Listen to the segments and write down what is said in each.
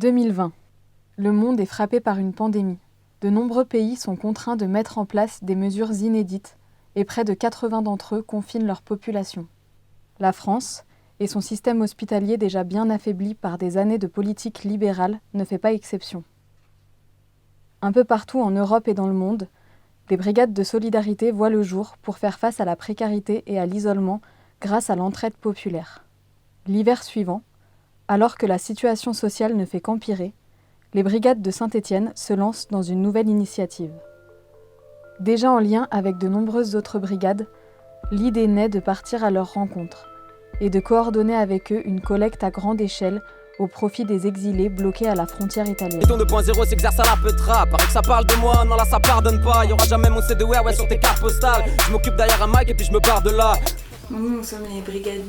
2020. Le monde est frappé par une pandémie. De nombreux pays sont contraints de mettre en place des mesures inédites et près de 80 d'entre eux confinent leur population. La France, et son système hospitalier déjà bien affaibli par des années de politique libérale, ne fait pas exception. Un peu partout en Europe et dans le monde, des brigades de solidarité voient le jour pour faire face à la précarité et à l'isolement grâce à l'entraide populaire. L'hiver suivant, alors que la situation sociale ne fait qu'empirer, les brigades de Saint-Étienne se lancent dans une nouvelle initiative. Déjà en lien avec de nombreuses autres brigades, l'idée naît de partir à leur rencontre et de coordonner avec eux une collecte à grande échelle au profit des exilés bloqués à la frontière italienne. Ton 2.0 s'exerce à la peutra. Paraît que ça parle de moi, non là ça pardonne pas. Y'aura jamais mon CD ouais sur tes cartes postales. Je m'occupe derrière un mic et puis je me barre de là. Nous sommes les brigades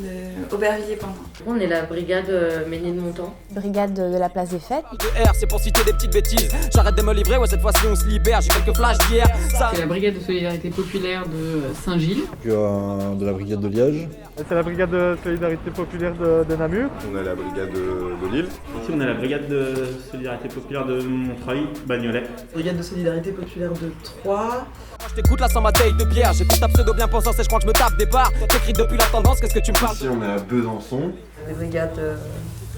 Aubervilliers-Pantin. On est la brigade Ménilmontant. Brigade de la place des Fêtes. Le R c'est pour citer des petites bêtises. J'arrête de me livrer, ouais cette fois-ci on se libère. J'ai quelques flashs d'hier. C'est la brigade de solidarité populaire de Saint-Gilles. De la brigade de Liège. C'est la brigade de solidarité populaire de Namur. On a la brigade de Lille. Ici on a la brigade de solidarité populaire de Montreuil, Bagnolet. Brigade de solidarité populaire de Troyes. Je t'écoute là sans ma taille de bière. J'écoute ta pseudo bien pensance et je crois que je me tape des barres. T'écris depuis la tendance, qu'est-ce que tu me parles? Ici on est à Besançon. Les brigades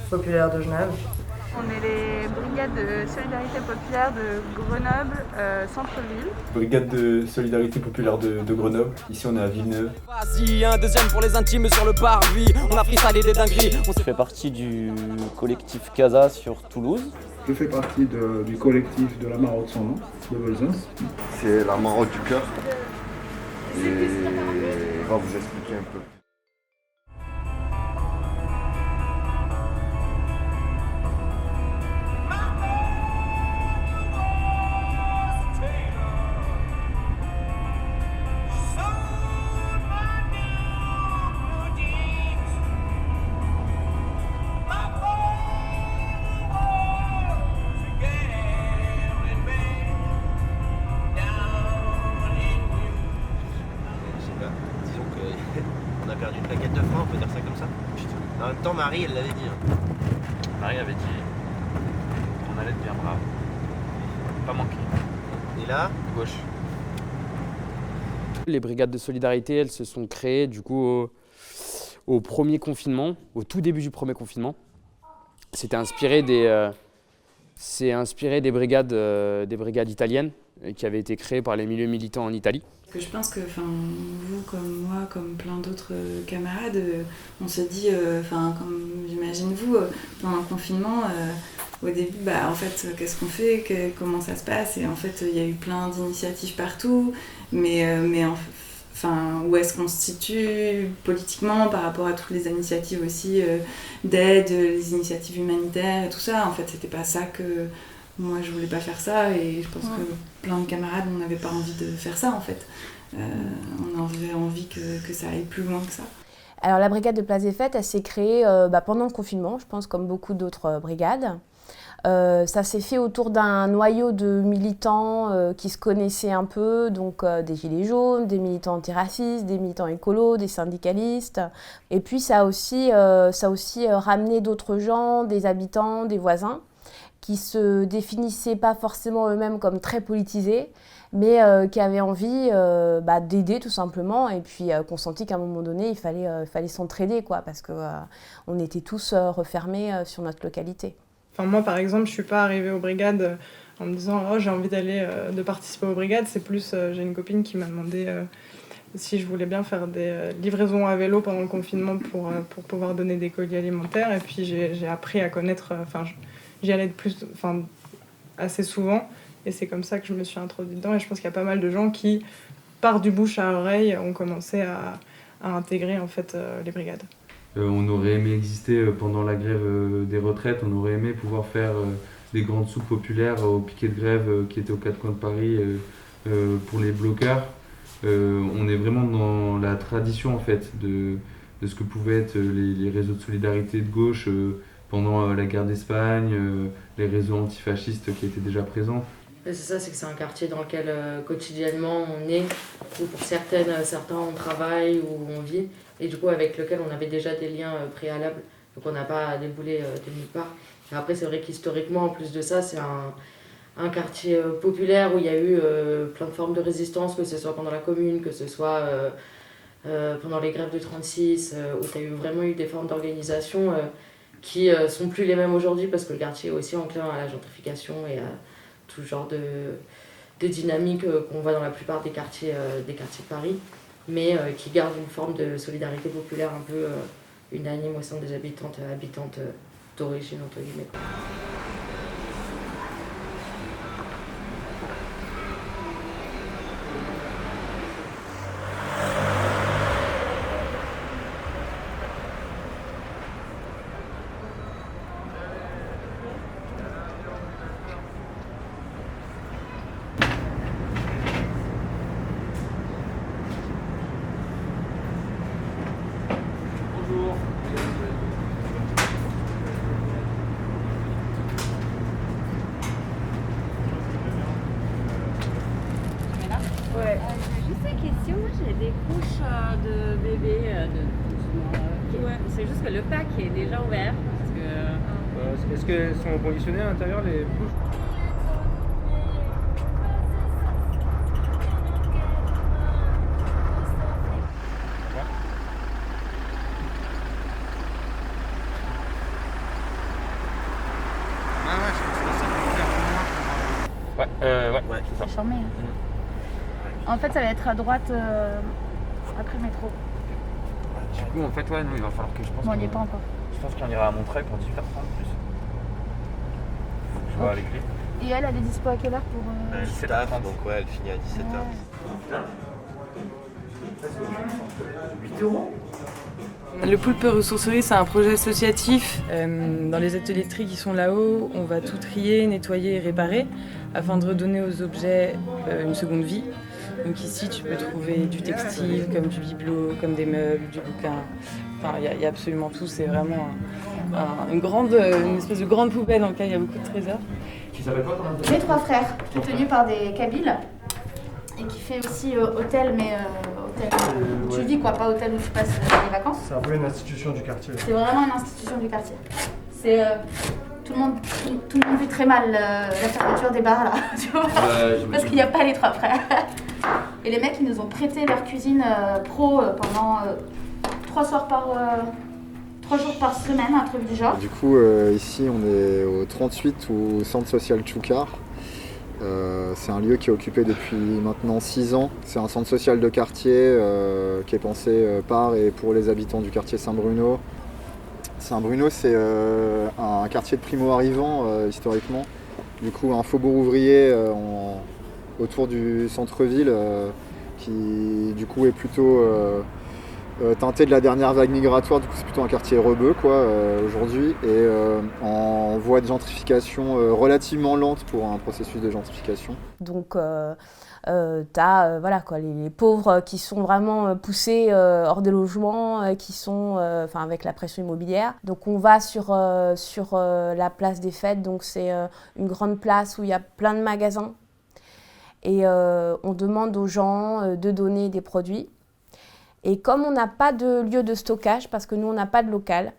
populaires de Genève. On est les brigades de solidarité populaire de Grenoble, centre-ville. Brigade de solidarité populaire de Grenoble, ici on est à Villeneuve. Vas-y, un deuxième pour les intimes sur le parvis. On a freestylé des dingueries. On fait partie du collectif Casa sur Toulouse. Je fais partie du collectif de la Marotte sans nom, de Volzens. C'est la Marotte du cœur. Et on va vous expliquer un peu. On a perdu une plaquette de frein, on peut dire ça comme ça. En même temps, Marie, elle l'avait dit. Marie avait dit qu'on allait être bien brave. Pas manquer. Et là, gauche. Les brigades de solidarité, elles se sont créées du coup au premier confinement, au tout début du premier confinement. C'était inspiré des brigades italiennes qui avaient été créées par les milieux militants en Italie. Je pense que vous comme moi, comme plein d'autres camarades, on se dit, comme j'imagine vous, pendant le confinement, au début, en fait, qu'est-ce qu'on fait, comment ça se passe? Et en fait, il y a eu plein d'initiatives partout, mais où est-ce qu'on se situe politiquement par rapport à toutes les initiatives aussi d'aide, les initiatives humanitaires et tout ça. En fait, c'était pas ça que... Moi, je voulais pas faire ça et je pense que plein de camarades, on n'avait pas envie de faire ça en fait. On avait envie que ça aille plus loin que ça. Alors la brigade de Place des Fêtes, elle s'est créée pendant le confinement, je pense, comme beaucoup d'autres brigades. Ça s'est fait autour d'un noyau de militants qui se connaissaient un peu, donc des gilets jaunes, des militants antiracistes, des militants écolos, des syndicalistes. Et puis ça a aussi ramené d'autres gens, des habitants, des voisins, qui se définissaient pas forcément eux-mêmes comme très politisés, mais qui avaient envie d'aider tout simplement, et puis qu'on sentit qu'à un moment donné, il fallait s'entraider, quoi, parce qu'on était tous refermés sur notre localité. Enfin, moi, par exemple, je suis pas arrivée aux brigades en me disant « Oh, j'ai envie de participer aux brigades ». C'est plus, j'ai une copine qui m'a demandé si je voulais bien faire des livraisons à vélo pendant le confinement pour pouvoir donner des colis alimentaires. Et puis, j'ai appris à connaître... J'y allais assez souvent, et c'est comme ça que je me suis introduite dedans. Et je pense qu'il y a pas mal de gens qui, par du bouche à oreille, ont commencé à intégrer en fait, les brigades. On aurait aimé exister pendant la grève des retraites, on aurait aimé pouvoir faire des grandes soupes populaires au piquet de grève qui était aux quatre coins de Paris pour les bloqueurs. On est vraiment dans la tradition en fait, de ce que pouvaient être les réseaux de solidarité de gauche pendant la guerre d'Espagne, les réseaux antifascistes qui étaient déjà présents. C'est ça, c'est que c'est un quartier dans lequel quotidiennement on est, où pour certains on travaille, où on vit, et du coup avec lequel on avait déjà des liens préalables Donc on n'a pas déboulé de nulle part. Et après, c'est vrai qu'historiquement, en plus de ça, c'est un quartier populaire où il y a eu plein de formes de résistance, que ce soit pendant la Commune, que ce soit pendant les grèves de 36, où il y a vraiment eu des formes d'organisation qui sont plus les mêmes aujourd'hui, parce que le quartier est aussi enclin à la gentrification et à tout genre de dynamique qu'on voit dans la plupart des quartiers de Paris, mais qui gardent une forme de solidarité populaire un peu unanime au sein des habitantes d'origine, entre guillemets. Ouais. Juste une question, moi j'ai des couches de bébés ouais. C'est juste que le pack est déjà ouvert. Parce que... Est-ce qu'elles sont conditionnées à l'intérieur, les couches? Ouais, c'est ça. C'est charmé. En fait, ça va être à droite après le métro. Du coup, en fait, ouais, nous, il va falloir que je pense. Bon, on n'y est pas encore. Je pense qu'on ira à Montreuil pour 18h30 plus. Je vois avec lui. Et elle est dispo à quelle heure pour 17h30, donc ouais, elle finit à 17h. Ouais. 8 €. Le Poulpe Ressourcerie, c'est un projet associatif. Dans les ateliers de tri qui sont là-haut, on va tout trier, nettoyer et réparer afin de redonner aux objets une seconde vie. Donc ici, tu peux trouver du textile, comme du bibelot, comme des meubles, du bouquin. Enfin, il y a absolument tout. C'est vraiment une espèce de grande poubelle dans laquelle il y a beaucoup de trésors. Qui s'appelle quoi ton nom? Les trois frères, tenus par des Kabyles. Et qui fait aussi hôtel, mais hôtel où tu vis, quoi, pas hôtel où tu passes les vacances. C'est un peu une institution du quartier. C'est vraiment une institution du quartier. C'est tout le monde vit très mal la fermeture des bars là, tu vois, parce qu'il n'y a pas les trois frères. Et les mecs, ils nous ont prêté leur cuisine pro pendant 3 jours par semaine, un truc du genre. Du coup, ici, on est au 38 au centre social Tchoukar. C'est un lieu qui est occupé depuis maintenant 6 ans. C'est un centre social de quartier qui est pensé par et pour les habitants du quartier Saint-Bruno. Saint-Bruno, c'est un quartier de primo-arrivants historiquement. Du coup, un faubourg ouvrier autour du centre-ville qui du coup est plutôt teinté de la dernière vague migratoire. Du coup, c'est plutôt un quartier rebeu aujourd'hui et en voie de gentrification relativement lente pour un processus de gentrification. Donc t'as les pauvres qui sont vraiment poussés hors des logements, qui sont avec la pression immobilière. Donc on va sur la place des Fêtes, donc c'est une grande place où il y a plein de magasins et on demande aux gens de donner des produits. Et comme on n'a pas de lieu de stockage, parce que nous on n'a pas de local,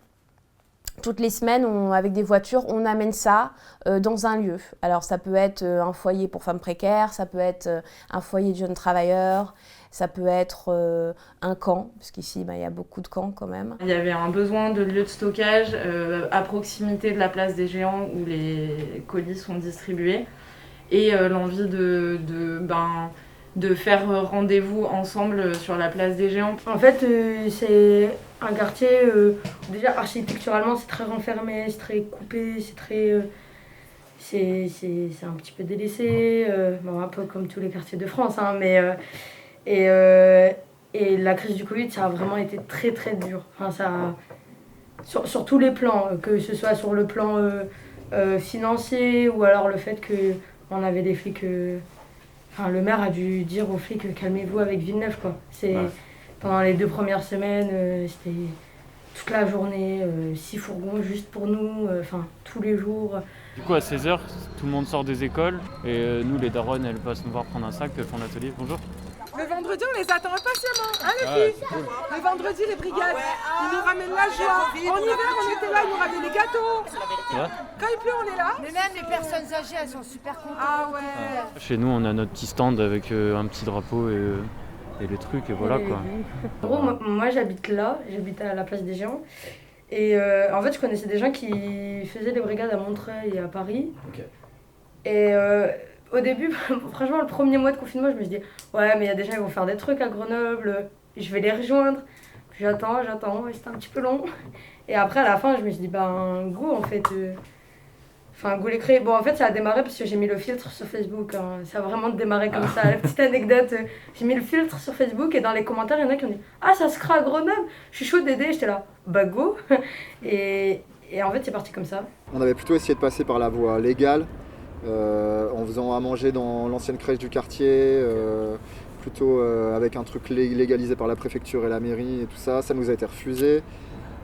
toutes les semaines, avec des voitures, on amène ça dans un lieu. Alors ça peut être un foyer pour femmes précaires, ça peut être un foyer de jeunes travailleurs, ça peut être un camp, parce qu'ici il y a beaucoup de camps quand même. Il y avait un besoin de lieu de stockage à proximité de la place des Géants où les colis sont distribués et l'envie de faire rendez-vous ensemble sur la place des Géants. En fait, c'est un quartier, déjà architecturalement, c'est très renfermé, c'est très coupé, c'est très... c'est un petit peu délaissé, un peu comme tous les quartiers de France, hein, mais... et la crise du Covid, ça a vraiment été très très dur. Enfin, sur tous les plans, que ce soit sur le plan financier ou alors le fait qu'on avait des flics... le maire a dû dire aux flics calmez-vous avec Villeneuve, quoi. Pendant les 2 premières semaines, c'était toute la journée, 6 fourgons juste pour nous, tous les jours. Du coup à 16h, tout le monde sort des écoles et nous les daronnes elles passent nous voir prendre un sac, font l'atelier. Bonjour. Le vendredi, on les attend impatiemment. Hein, les filles cool. Le vendredi, les brigades, ils nous ramènent la joie. En hiver, on était là, ils nous ramenaient les gâteaux. Ouais. Quand il pleut, on est là. Mais même les personnes âgées, elles sont super contentes. Ah ouais. Chez nous, on a notre petit stand avec un petit drapeau et les trucs, et voilà quoi. En gros, moi j'habite là, j'habite à la place des Géants. Et en fait, je connaissais des gens qui faisaient des brigades à Montreuil et à Paris. Okay. Et au début, franchement, le premier mois de confinement, je me suis dit, ouais, mais il y a des gens qui vont faire des trucs à Grenoble, je vais les rejoindre. Puis j'attends, et c'était un petit peu long. Et après, à la fin, je me suis dit, go en fait. Enfin, go les créer. Bon, en fait, ça a démarré parce que j'ai mis le filtre sur Facebook. Hein. Ça a vraiment démarré comme ça. La petite anecdote, j'ai mis le filtre sur Facebook et dans les commentaires, il y en a qui ont dit, ah, ça se crée à Grenoble, je suis chaud d'aider. J'étais là, go. Et en fait, c'est parti comme ça. On avait plutôt essayé de passer par la voie légale, en faisant à manger dans l'ancienne crèche du quartier, plutôt avec un truc légalisé par la préfecture et la mairie et tout ça. Ça nous a été refusé.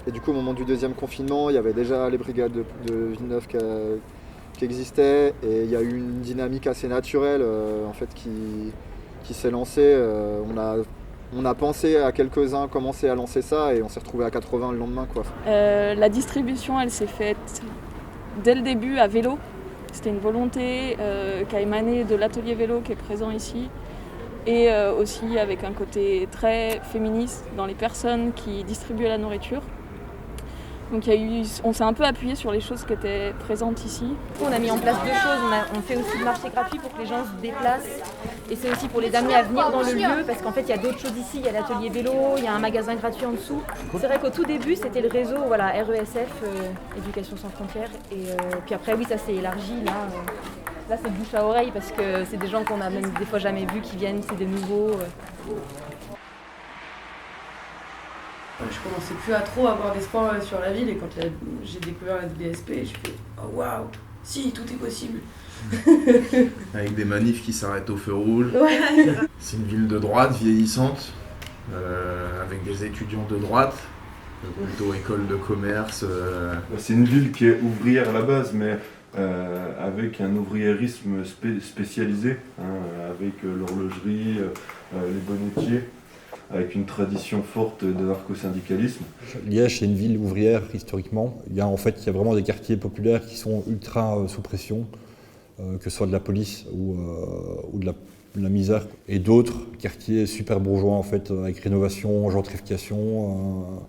Et du coup, au moment du deuxième confinement, il y avait déjà les brigades de Villeneuve qui existaient. Et il y a eu une dynamique assez naturelle en fait, qui s'est lancée. On a pensé à quelques-uns commencer à lancer ça et on s'est retrouvé à 80 le lendemain, quoi. La distribution, elle s'est faite dès le début à vélo. C'était une volonté qui a émané de l'atelier vélo qui est présent ici. Et aussi avec un côté très féministe dans les personnes qui distribuaient la nourriture. Donc on s'est un peu appuyé sur les choses qui étaient présentes ici. On a mis en place deux choses, on fait aussi le marché gratuit pour que les gens se déplacent. Et c'est aussi pour les amener à venir dans le lieu, parce qu'en fait il y a d'autres choses ici, il y a l'atelier vélo, il y a un magasin gratuit en dessous. C'est vrai qu'au tout début c'était le réseau RESF, Éducation sans frontières. Et puis après oui, ça s'est élargi, là c'est bouche à oreille parce que c'est des gens qu'on a même des fois jamais vus qui viennent, c'est des nouveaux. Je commençais plus à trop avoir d'espoir sur la ville et quand j'ai découvert la DSP, je fais oh waouh, si tout est possible. Avec des manifs qui s'arrêtent au feu rouge. Ouais. C'est une ville de droite vieillissante, avec des étudiants de droite, plutôt école de commerce. C'est une ville qui est ouvrière à la base, mais avec un ouvriérisme spécialisé, avec l'horlogerie, les bonnetiers, avec une tradition forte d'anarcho-syndicalisme. Liège, c'est une ville ouvrière historiquement. Il y a vraiment des quartiers populaires qui sont ultra sous pression, que ce soit de la police ou de la misère. Et d'autres quartiers super bourgeois, en fait, avec rénovation, gentrification.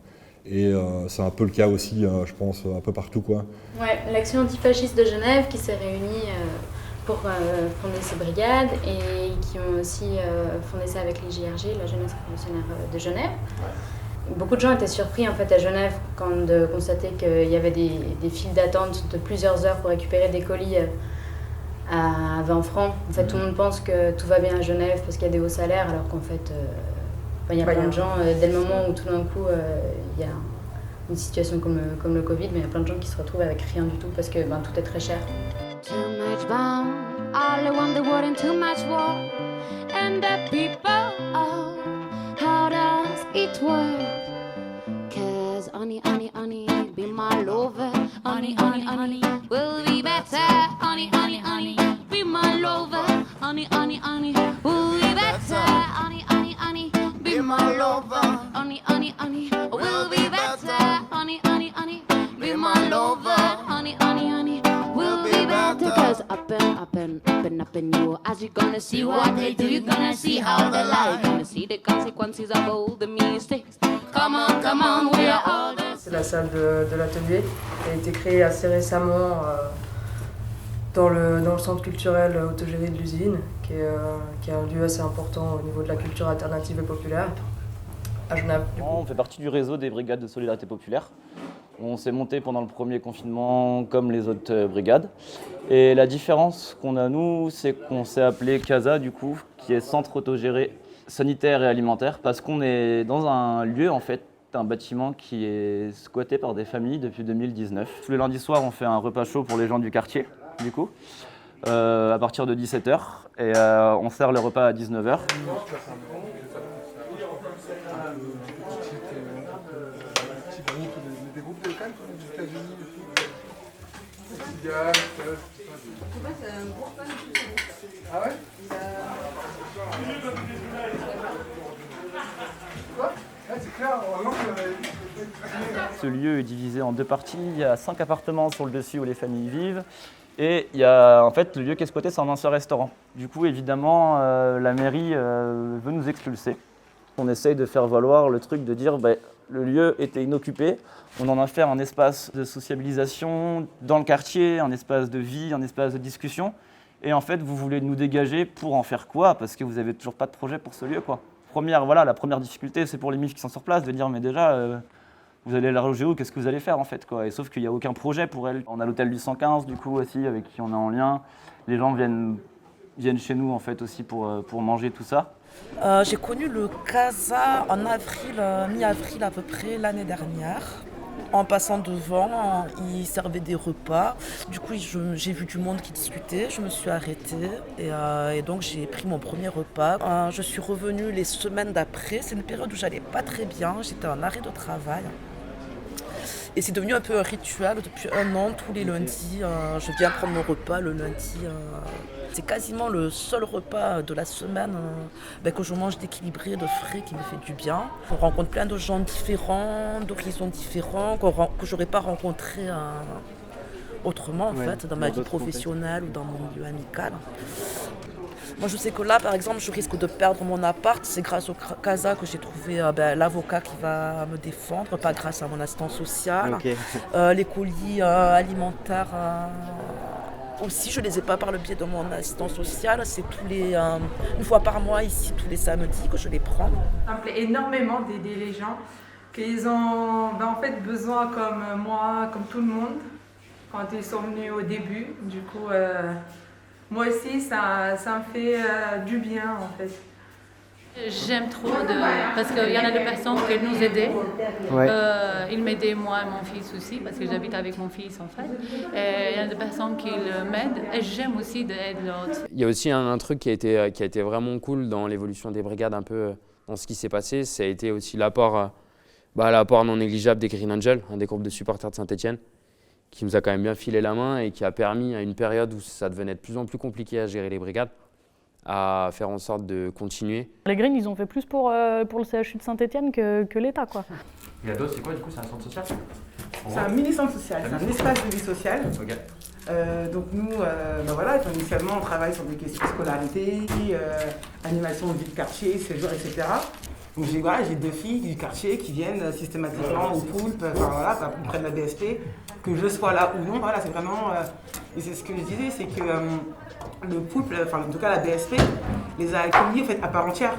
Et c'est un peu le cas aussi, je pense, un peu partout, quoi. Ouais, l'action antifasciste de Genève qui s'est réunie pour fonder ces brigades et qui ont aussi fondé ça avec les JRG, la Jeunesse révolutionnaire de Genève. Ouais. Beaucoup de gens étaient surpris en fait à Genève de constater qu'il y avait des files d'attente de plusieurs heures pour récupérer des colis à 20 francs. En fait, tout le monde pense que tout va bien à Genève parce qu'il y a des hauts salaires, alors qu'en fait, il y a plein de gens, dès le moment où tout d'un coup il y a une situation comme le Covid, mais il y a plein de gens qui se retrouvent avec rien du tout parce que tout est très cher. Too much bomb, all around the world and too much war. And the people, oh, how does it work? Cause honey, honey, honey, be my lover. Honey, honey, honey, will be better. Honey, honey, honey, be my lover. Honey, honey, honey, will be better. Honey, honey, honey, be my lover. Honey, honey, honey, will be better. Honey, honey, honey, be my lover. Honey, honey, honey, will be better. Cause up and you, as you're gonna see what they do, you're gonna see how they lie. You're gonna see the consequences of all the mistakes. Come on, we are all the... C'est la salle de l'atelier qui a été créée assez récemment dans le centre culturel autogéré de l'usine, qui est un lieu assez important au niveau de la culture alternative et populaire à Genève. On fait partie du réseau des brigades de solidarité populaire. On s'est monté pendant le premier confinement comme les autres brigades. Et la différence qu'on a nous, c'est qu'on s'est appelé CASA du coup, qui est centre autogéré sanitaire et alimentaire, parce qu'on est dans un lieu en fait, un bâtiment qui est squatté par des familles depuis 2019. Tous les lundis soirs, on fait un repas chaud pour les gens du quartier, du coup, à partir de 17h. Et on sert le repas à 19h. Des groupes locaux aux États-Unis. Ah ouais? Ce lieu est divisé en deux parties. Il y a 5 appartements sur le dessus où les familles vivent. Et il y a, en fait, le lieu qui est exploité, c'est un ancien restaurant. Du coup, évidemment, la mairie veut nous expulser. On essaye de faire valoir le truc de dire le lieu était inoccupé. On en a fait un espace de sociabilisation dans le quartier, un espace de vie, un espace de discussion. Et en fait, vous voulez nous dégager pour en faire quoi? Parce que vous n'avez toujours pas de projet pour ce lieu, quoi. La première difficulté, c'est pour les MIF qui sont sur place, de dire mais déjà, vous allez la loger où? Qu'est-ce que vous allez faire en fait, quoi? Et sauf qu'il n'y a aucun projet pour elle. On a l'hôtel du 115 du coup aussi, avec qui on est en lien. Les gens viennent chez nous en fait aussi pour manger tout ça. J'ai connu le Casa en avril, mi-avril à peu près l'année dernière. En passant devant, ils servaient des repas. Du coup, j'ai vu du monde qui discutait. Je me suis arrêtée et donc j'ai pris mon premier repas. Je suis revenue les semaines d'après. C'est une période où j'allais pas très bien. J'étais en arrêt de travail. Et c'est devenu un peu un rituel. Depuis 1 an, tous les lundis, je viens prendre mon repas le lundi. C'est quasiment le seul repas de la semaine que je mange d'équilibré, de frais, qui me fait du bien. On rencontre plein de gens différents, d'horizons différents, que je n'aurais pas rencontrés autrement en fait, dans ma vie professionnelle ou dans mon milieu amical. Moi je sais que là par exemple je risque de perdre mon appart, c'est grâce au Casa que j'ai trouvé l'avocat qui va me défendre, pas grâce à mon assistant social. Okay. Les colis alimentaires aussi, je ne les ai pas par le biais de mon assistant social, c'est une fois par mois ici, tous les samedis que je les prends. Ça me plaît énormément d'aider les gens, qu'ils ont en fait besoin comme moi, comme tout le monde, quand ils sont venus au début. Du coup, moi aussi, ça me fait du bien en fait. J'aime trop parce qu'il y en a des personnes qui nous aidaient. Ouais. Ils m'aidaient moi et mon fils aussi parce que j'habite avec mon fils en fait. Et il y a des personnes qui m'aident et j'aime aussi d'aider l'autre. Il y a aussi un truc qui a été vraiment cool dans l'évolution des brigades, un peu dans ce qui s'est passé, ça a été aussi l'apport non négligeable des Green Angels, un des groupes de supporters de Saint-Etienne, qui nous a quand même bien filé la main et qui a permis à une période où ça devenait de plus en plus compliqué à gérer les brigades, à faire en sorte de continuer. Les Greens, ils ont fait plus pour le CHU de Saint-Etienne que l'État, quoi. Et Ados, c'est quoi du coup? C'est un centre social? C'est un mini-centre social, c'est un espace de vie sociale. Okay. Donc nous, initialement, on travaille sur des questions de scolarité, animation de vie de quartier, séjour, etc. Donc j'ai 2 filles du quartier qui viennent systématiquement au poulpe, près de la BSP, que je sois là ou non, c'est vraiment... et c'est ce que je disais, c'est que le poulpe, en tout cas la BSP, les a accueillis en fait, à part entière.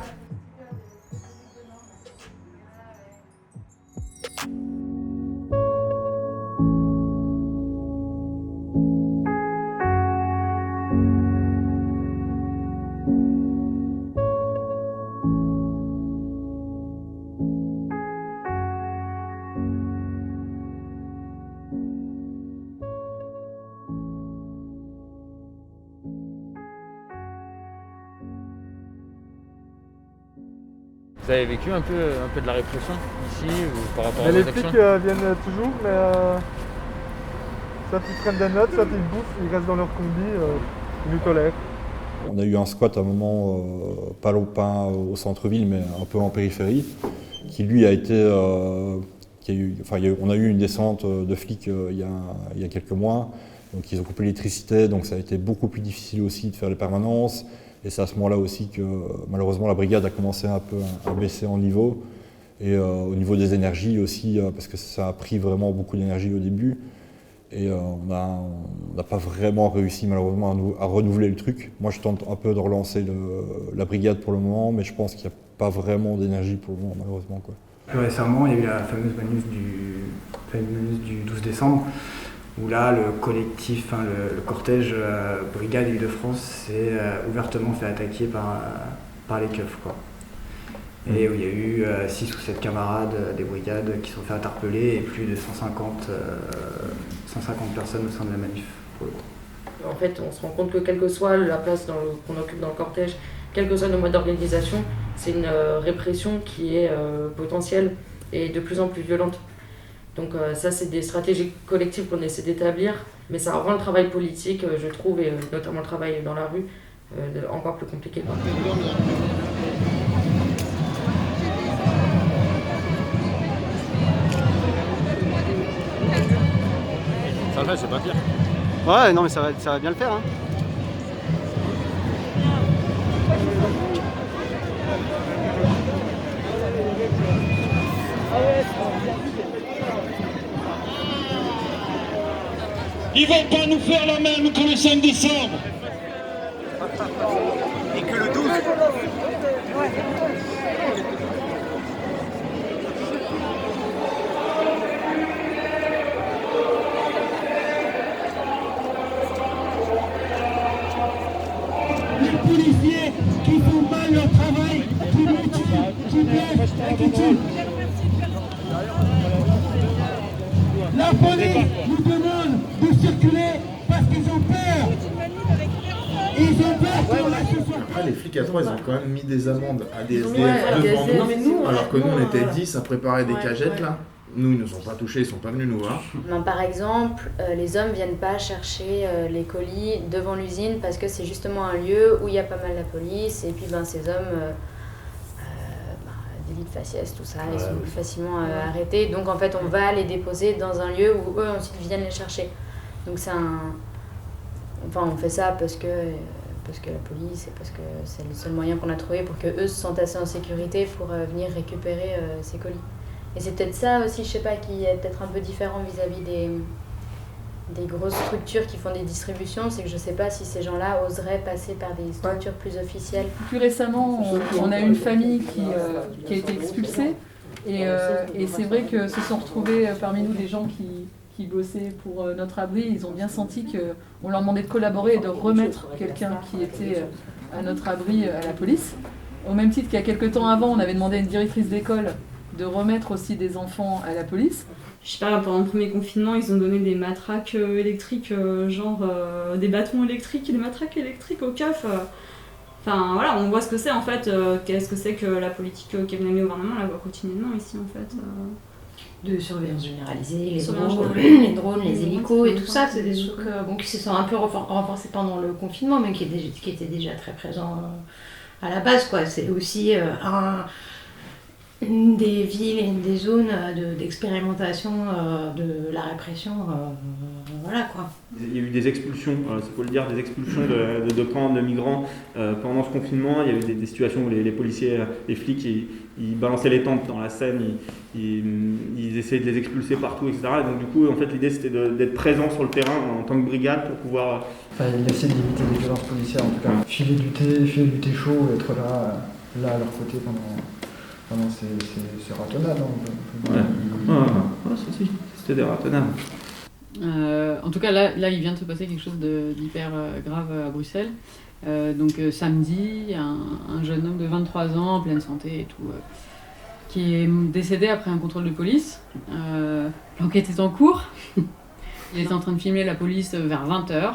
Vous avez vécu un peu de la répression ici ou par rapport à les vos actions? flics viennent toujours, mais soit ils prennent des notes, soit ils bouffent, ils restent dans leur combi, ils nous tolèrent. On a eu un squat à un moment, pas au centre-ville, mais un peu en périphérie, qui lui a été... on a eu une descente de flics il y a quelques mois, donc ils ont coupé l'électricité, donc ça a été beaucoup plus difficile aussi de faire les permanences. Et c'est à ce moment-là aussi que malheureusement la brigade a commencé un peu à baisser en niveau. Et au niveau des énergies aussi, parce que ça a pris vraiment beaucoup d'énergie au début. Et on n'a pas vraiment réussi malheureusement à renouveler le truc. Moi je tente un peu de relancer la brigade pour le moment, mais je pense qu'il n'y a pas vraiment d'énergie pour le moment malheureusement, quoi. Récemment, il y a eu la fameuse manus du 12 décembre. Où là, le collectif, le cortège Brigade Île-de-France s'est ouvertement fait attaquer par les keufs, quoi. Et où il y a eu 6 ou 7 camarades des brigades qui se sont fait interpeller et plus de 150 personnes au sein de la manif, pour le coup. En fait, on se rend compte que quelle que soit la place qu'on occupe dans le cortège, quel que soit nos modes d'organisation, c'est une répression qui est potentielle et de plus en plus violente. Donc ça, c'est des stratégies collectives qu'on essaie d'établir, mais ça rend le travail politique, je trouve, et notamment le travail dans la rue, encore plus compliqué. Ouais, c'est pas pire. Ouais, non mais ça va bien le faire. Hein. Ils vont pas nous faire la même que le 5 décembre. Et que le 12. Les policiers qui font mal leur travail, qui mutilent, qui blessent et qui tuent. La police nous demande de circuler parce qu'ils ont peur. Ils ont peur qu'on la ce soit. Après, les flics à 3, ils ont quand même mis des amendes à des SDF Ouais, devant nous, alors que nous, on honnêtement, était 10 à préparer des cagettes, là. Nous, ils nous ont pas touchés, ils sont pas venus nous voir. Ben, par exemple, les hommes viennent pas chercher les colis devant l'usine parce que c'est justement un lieu où il y a pas mal la police et puis ben, ces hommes, délit de faciès, tout ça, ils sont plus facilement arrêtés. Donc en fait, on va les déposer dans un lieu où eux ensuite viennent les chercher. Donc c'est Enfin, on fait ça parce que la police et parce que c'est le seul moyen qu'on a trouvé pour qu'eux se sentent assez en sécurité pour venir récupérer ces colis. Et c'est peut-être ça aussi, je sais pas, qui est peut-être un peu différent vis-à-vis des grosses structures qui font des distributions, c'est que je sais pas si ces gens-là oseraient passer par des structures plus officielles. Plus récemment, on a une famille qui a été expulsée et c'est vrai que se sont retrouvés parmi nous des gens qui bossaient pour notre abri. Ils ont bien senti qu'on leur demandait de collaborer et de remettre quelqu'un qui était à notre abri à la police. Au même titre qu'il y a quelques temps avant, on avait demandé à une directrice d'école de remettre aussi des enfants à la police. Je sais pas, pendant le premier confinement, ils ont donné des matraques électriques, des bâtons électriques, des matraques électriques au CAF. Enfin voilà, on voit ce que c'est en fait, qu'est-ce que c'est que la politique qui est menée au gouvernement, la voit quotidiennement ici en fait. De surveillance généralisée, les Surveillance drones, les hélicos et tout ça, c'est des trucs qui se sont un peu renforcés pendant le confinement, mais qui étaient déjà très présents à la base, quoi. C'est aussi une des villes et une des zones d'expérimentation de la répression, voilà quoi. Il y a eu des expulsions, c'est faut le dire, des expulsions de camps de migrants pendant ce confinement. Il y a eu des situations où les policiers, les flics, ils balançaient les tentes dans la Seine, ils essayaient de les expulser partout, etc. Et donc du coup, en fait, l'idée c'était d'être présent sur le terrain en tant que brigade pour pouvoir... Enfin, il essaie de limiter les violences policières, en tout cas. Filer du thé chaud, être là à leur côté pendant ces ratonnades. C'était des ratonnades. En tout cas, là, il vient de se passer quelque chose d'hyper grave à Bruxelles. Donc samedi, un jeune homme de 23 ans, en pleine santé et tout, qui est décédé après un contrôle de police. L'enquête est en cours. Il était en train de filmer la police vers 20h,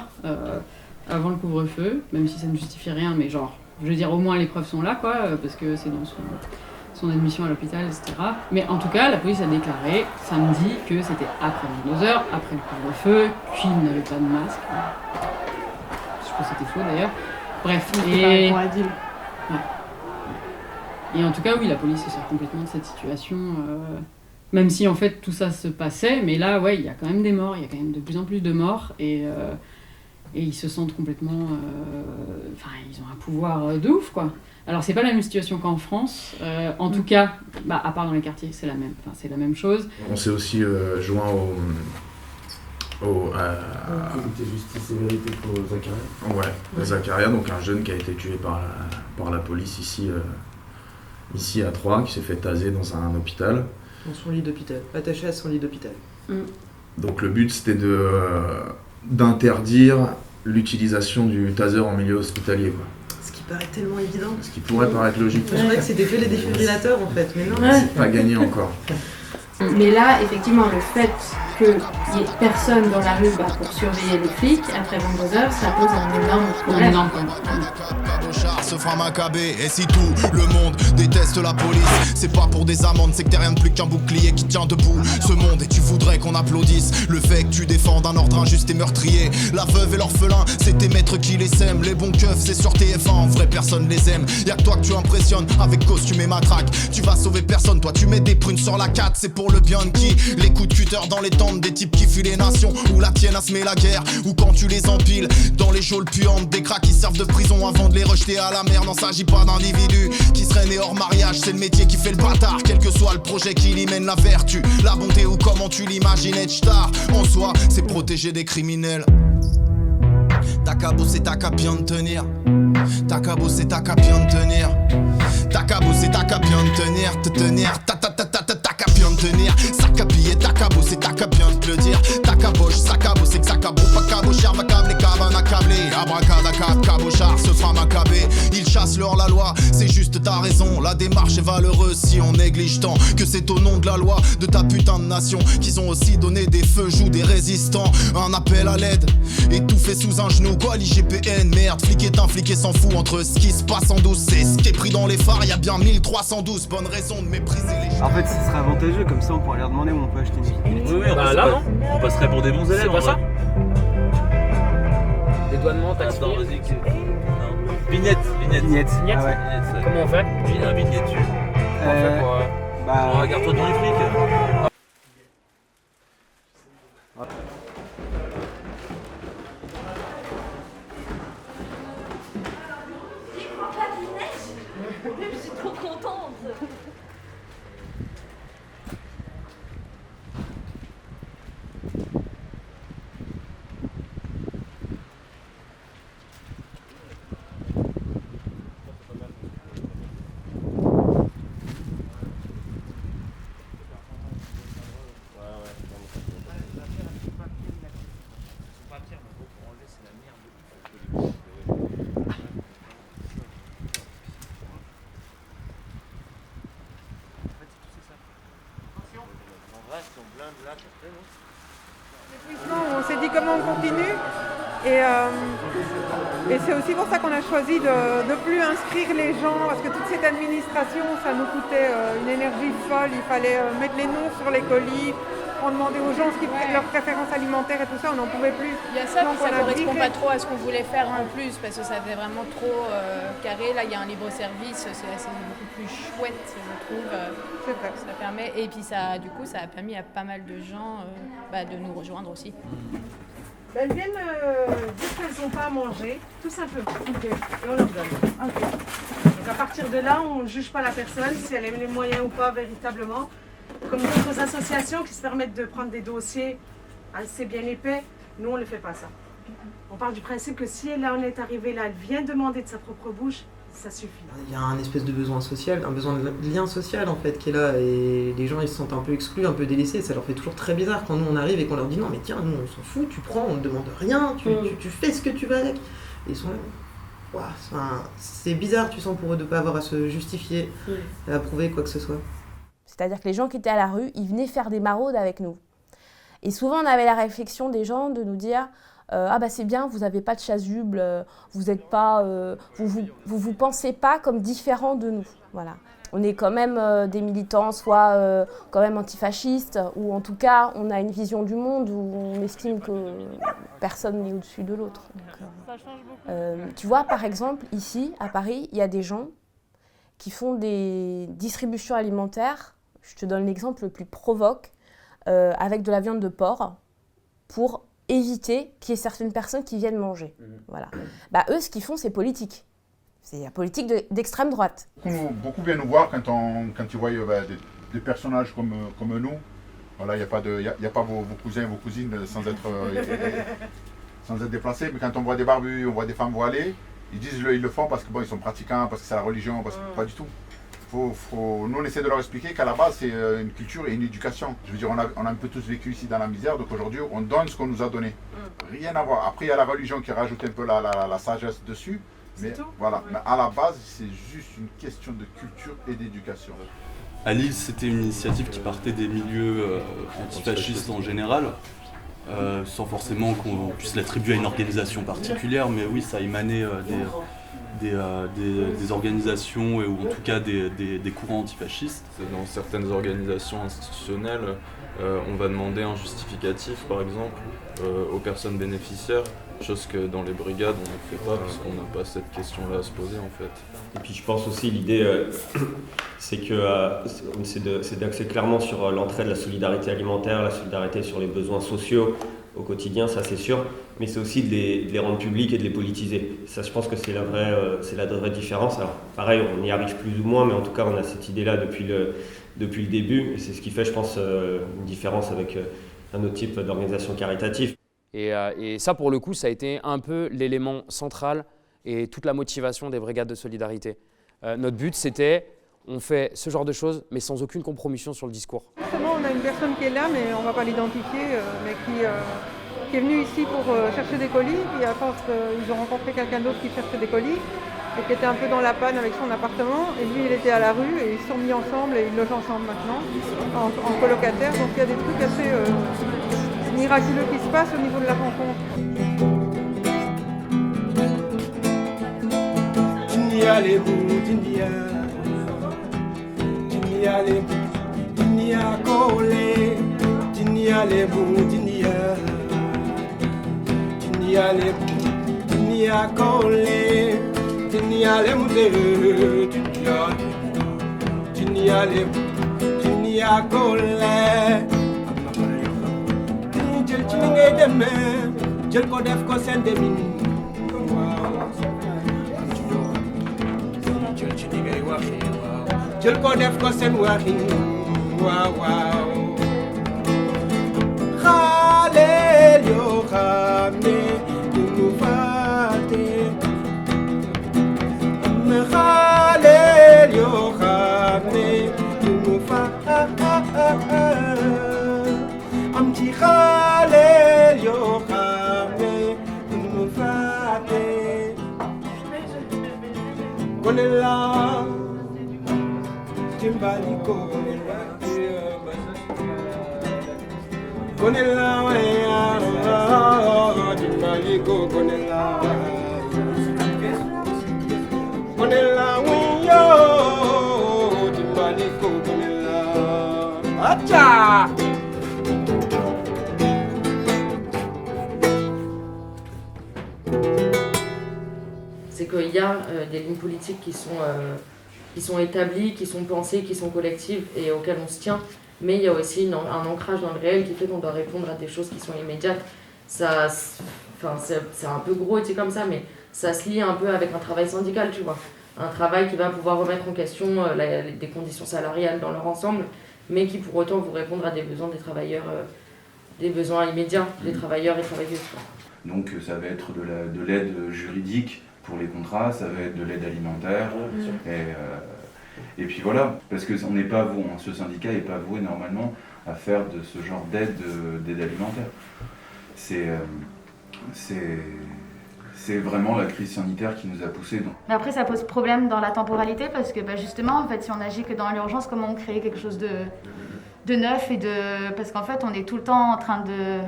avant le couvre-feu, même si ça ne justifie rien, mais genre, je veux dire, au moins les preuves sont là, quoi, parce que c'est dans son admission à l'hôpital, etc. Mais en tout cas, la police a déclaré samedi que c'était après 22h, après le couvre-feu, qu'il n'avait pas de masque. Je pense que c'était faux d'ailleurs. Bref, et en tout cas, oui, la police se sort complètement de cette situation, même si en fait tout ça se passait, mais là, ouais, il y a quand même des morts, il y a quand même de plus en plus de morts, et ils se sentent complètement... Enfin, ils ont un pouvoir de ouf, quoi. Alors, c'est pas la même situation qu'en France, en tout cas, à part dans les quartiers, c'est la même, c'est la même chose. On s'est aussi joint au comité justice et vérité pour Zakaria. Ouais, Zakaria, donc un jeune qui a été tué par la police ici à Troyes, qui s'est fait taser dans un hôpital. Dans son lit d'hôpital, attaché à son lit d'hôpital. Donc le but c'était d'interdire l'utilisation du taser en milieu hospitalier, quoi. Ce qui paraît tellement évident. Ce qui pourrait paraître logique. Je croyais que c'était que les défibrillateurs en fait, mais non. C'est pas gagné encore. Mais là, effectivement, le fait qu'il n'y ait personne dans la rue pour surveiller les flics, après 22h, ça pose un énorme problème. Se fera m'accaber. Et si tout le monde déteste la police, c'est pas pour des amendes, c'est que t'es rien de plus qu'un bouclier qui tient debout ce monde. Et tu voudrais qu'on applaudisse le fait que tu défendes un ordre injuste et meurtrier. La veuve et l'orphelin, c'est tes maîtres qui les sèment. Les bons keufs, c'est sur TF1, en vrai personne les aime. Y'a que toi que tu impressionnes avec costume et matraque. Tu vas sauver personne, toi tu mets des prunes sur la 4, c'est pour le bien de qui. Les coups de cutter dans les temps tentes, des types qui fuient les nations, où la tienne a semé la guerre, ou quand tu les empiles dans les geôles puantes, des cracks qui servent de prison avant de les rejeter à la mer. N'en s'agit pas d'individus qui seraient nés hors mariage, c'est le métier qui fait le bâtard, quel que soit le projet qui y mène la vertu, la bonté ou comment tu l'imagines. Être star en soi, c'est protéger des criminels. T'as qu'à bosser, t'as qu'à bien te tenir. T'as qu'à bosser, t'as qu'à bien te tenir. T'as qu'à bosser, t'as qu'à bien te tenir. Te tenir, t'as qu'à bien te tenir. Sac à billet, t'as qu'à bosser, t'as qu'à bien te le dire. T'as qu'à boche, sac à bosser, sac à beau, pas cabochard, va câbler, cabane à câbler. Abracadacab, cabochard, ce sera macabé. Ils chassent leur la loi, c'est juste ta raison. La démarche est valeureuse si on néglige tant que c'est au nom de la loi de ta putain de nation qu'ils ont aussi donné des feux, joues des résistants. Un appel à l'aide, étouffé sous un genou. Quoi l'IGPN, merde, flic est un flic et s'en fout entre ce qui se passe en douce et ce qui est pris dans les phares. Y'a bien 1312 bonnes raisons de mépriser les gens. En fait, ce serait avantageux, comme ça on pourrait leur demander où on peut acheter une vignette. Oui, bah là non, on passerait pour des bons élèves. C'est pas ça. Dédouanement, taxe. Attends, vas-y. Vignette. Ah ouais. Comment on fait? Un vignette dessus. Comment on fait pour... Regarde-toi dans les frics. Je suis trop contente. On s'est dit comment on continue et c'est aussi pour ça qu'on a choisi de ne plus inscrire les gens parce que toute cette administration ça nous coûtait une énergie folle, il fallait mettre les noms sur les colis, on demandait aux gens leurs préférences alimentaires et tout ça, on n'en pouvait plus. Il y a ça, donc puis ça ne correspond pas trop à ce qu'on voulait faire en plus parce que ça fait vraiment trop carré. Là il y a un libre-service, c'est beaucoup plus chouette je trouve. C'est vrai. Ça permet, et puis ça, du coup ça a permis à pas mal de gens de nous rejoindre aussi. Elles viennent dire qu'elles n'ont pas à manger, tout simplement. Okay. Et on leur donne. Okay. Donc à partir de là, on ne juge pas la personne, si elle a les moyens ou pas véritablement. Comme d'autres associations qui se permettent de prendre des dossiers assez bien épais, nous on ne le fait pas ça. On part du principe que si elle en est arrivée là, elle vient demander de sa propre bouche, ça suffit. Il y a un espèce de besoin social, un besoin de lien social en fait qui est là et les gens ils se sentent un peu exclus, un peu délaissés, ça leur fait toujours très bizarre quand nous on arrive et qu'on leur dit non mais tiens nous on s'en fout, tu prends, on ne demande rien, tu fais ce que tu veux avec. Et ils sont là, wow, c'est bizarre tu sens pour eux de ne pas avoir à se justifier, à prouver quoi que ce soit. C'est-à-dire que les gens qui étaient à la rue, ils venaient faire des maraudes avec nous. Et souvent on avait la réflexion des gens de nous dire ah bah c'est bien, vous n'avez pas de chasuble, vous êtes pas, vous pensez pas comme différents de nous, voilà. On est quand même des militants, soit quand même antifascistes, ou en tout cas on a une vision du monde où on estime que personne n'est au-dessus de l'autre. Ça change beaucoup. Tu vois par exemple ici à Paris, il y a des gens qui font des distributions alimentaires. Je te donne l'exemple le plus provoque, avec de la viande de porc pour éviter qu'il y ait certaines personnes qui viennent manger. Voilà. Bah, eux, ce qu'ils font, c'est politique. C'est la politique d'extrême droite. Beaucoup viennent nous voir quand ils voient des personnages comme nous. Voilà, il n'y a pas vos cousins et vos cousines sans être déplacés. Mais quand on voit des barbus, on voit des femmes voilées, ils disent ils le font parce que bon, ils sont pratiquants, parce que c'est la religion, parce que pas du tout. Nous, on essaie de leur expliquer qu'à la base, c'est une culture et une éducation. Je veux dire, on a un peu tous vécu ici dans la misère, donc aujourd'hui, on donne ce qu'on nous a donné. Rien à voir. Après, il y a la religion qui rajoute un peu la sagesse dessus. Mais voilà. Mais à la base, c'est juste une question de culture et d'éducation. À Lille, c'était une initiative qui partait des milieux antifascistes en général, sans forcément qu'on puisse l'attribuer à une organisation particulière, mais oui, ça émanait des organisations ou en tout cas des courants antifascistes. Dans certaines organisations institutionnelles, on va demander un justificatif par exemple aux personnes bénéficiaires Chose que dans les brigades, on ne fait pas parce qu'on n'a pas cette question-là à se poser en fait. Et puis je pense aussi l'idée, c'est d'axer clairement sur l'entraide, la solidarité alimentaire, la solidarité sur les besoins sociaux au quotidien, ça c'est sûr, mais c'est aussi de les rendre publics et de les politiser. Ça, je pense que c'est la vraie différence. Alors pareil, on y arrive plus ou moins, mais en tout cas on a cette idée-là depuis le début, et c'est ce qui fait, je pense, une différence avec un autre type d'organisation caritative. Et ça, pour le coup, ça a été un peu l'élément central et toute la motivation des brigades de solidarité. Notre but, c'était, on fait ce genre de choses, mais sans aucune compromission sur le discours. Justement, on a une personne qui est là, mais on ne va pas l'identifier, mais qui est venue ici pour chercher des colis. Puis à force, ils ont rencontré quelqu'un d'autre qui cherchait des colis et qui était un peu dans la panne avec son appartement. Et lui, il était à la rue et ils se sont mis ensemble et ils logent ensemble maintenant, en colocataire. Donc il y a des trucs assez miraculeux qui se passent au niveau de la rencontre. jël ko def ko seen waxin waaw waaw xaaleel yoo xam ne duñu fàtte na xaaleel yoo xam ne duñu fàtte am ci xaaleel yoo xam ne duñu fàtte gone la Timbaliko Gonella waya Timbaliko Gonella wiyo Timbaliko Gonella Acha C'est qu'il y a des lignes politiques qui sont établies, qui sont pensées, qui sont collectives et auxquelles on se tient. Mais il y a aussi un ancrage dans le réel qui fait qu'on doit répondre à des choses qui sont immédiates. C'est un peu gros dit comme ça, mais ça se lie un peu avec un travail syndical, tu vois. Un travail qui va pouvoir remettre en question des conditions salariales dans leur ensemble, mais qui pour autant vont répondre à des besoins des travailleurs, des besoins immédiats des travailleurs et travailleuses. Donc ça va être de l'aide juridique pour les contrats, ça va être de l'aide alimentaire. Et puis voilà, parce que on n'est pas voué, ce syndicat n'est pas voué normalement à faire de ce genre d'aide alimentaire. C'est vraiment la crise sanitaire qui nous a poussés. Mais après, ça pose problème dans la temporalité parce que justement, en fait, si on agit que dans l'urgence, comment on crée quelque chose de neuf parce qu'en fait, on est tout le temps en train de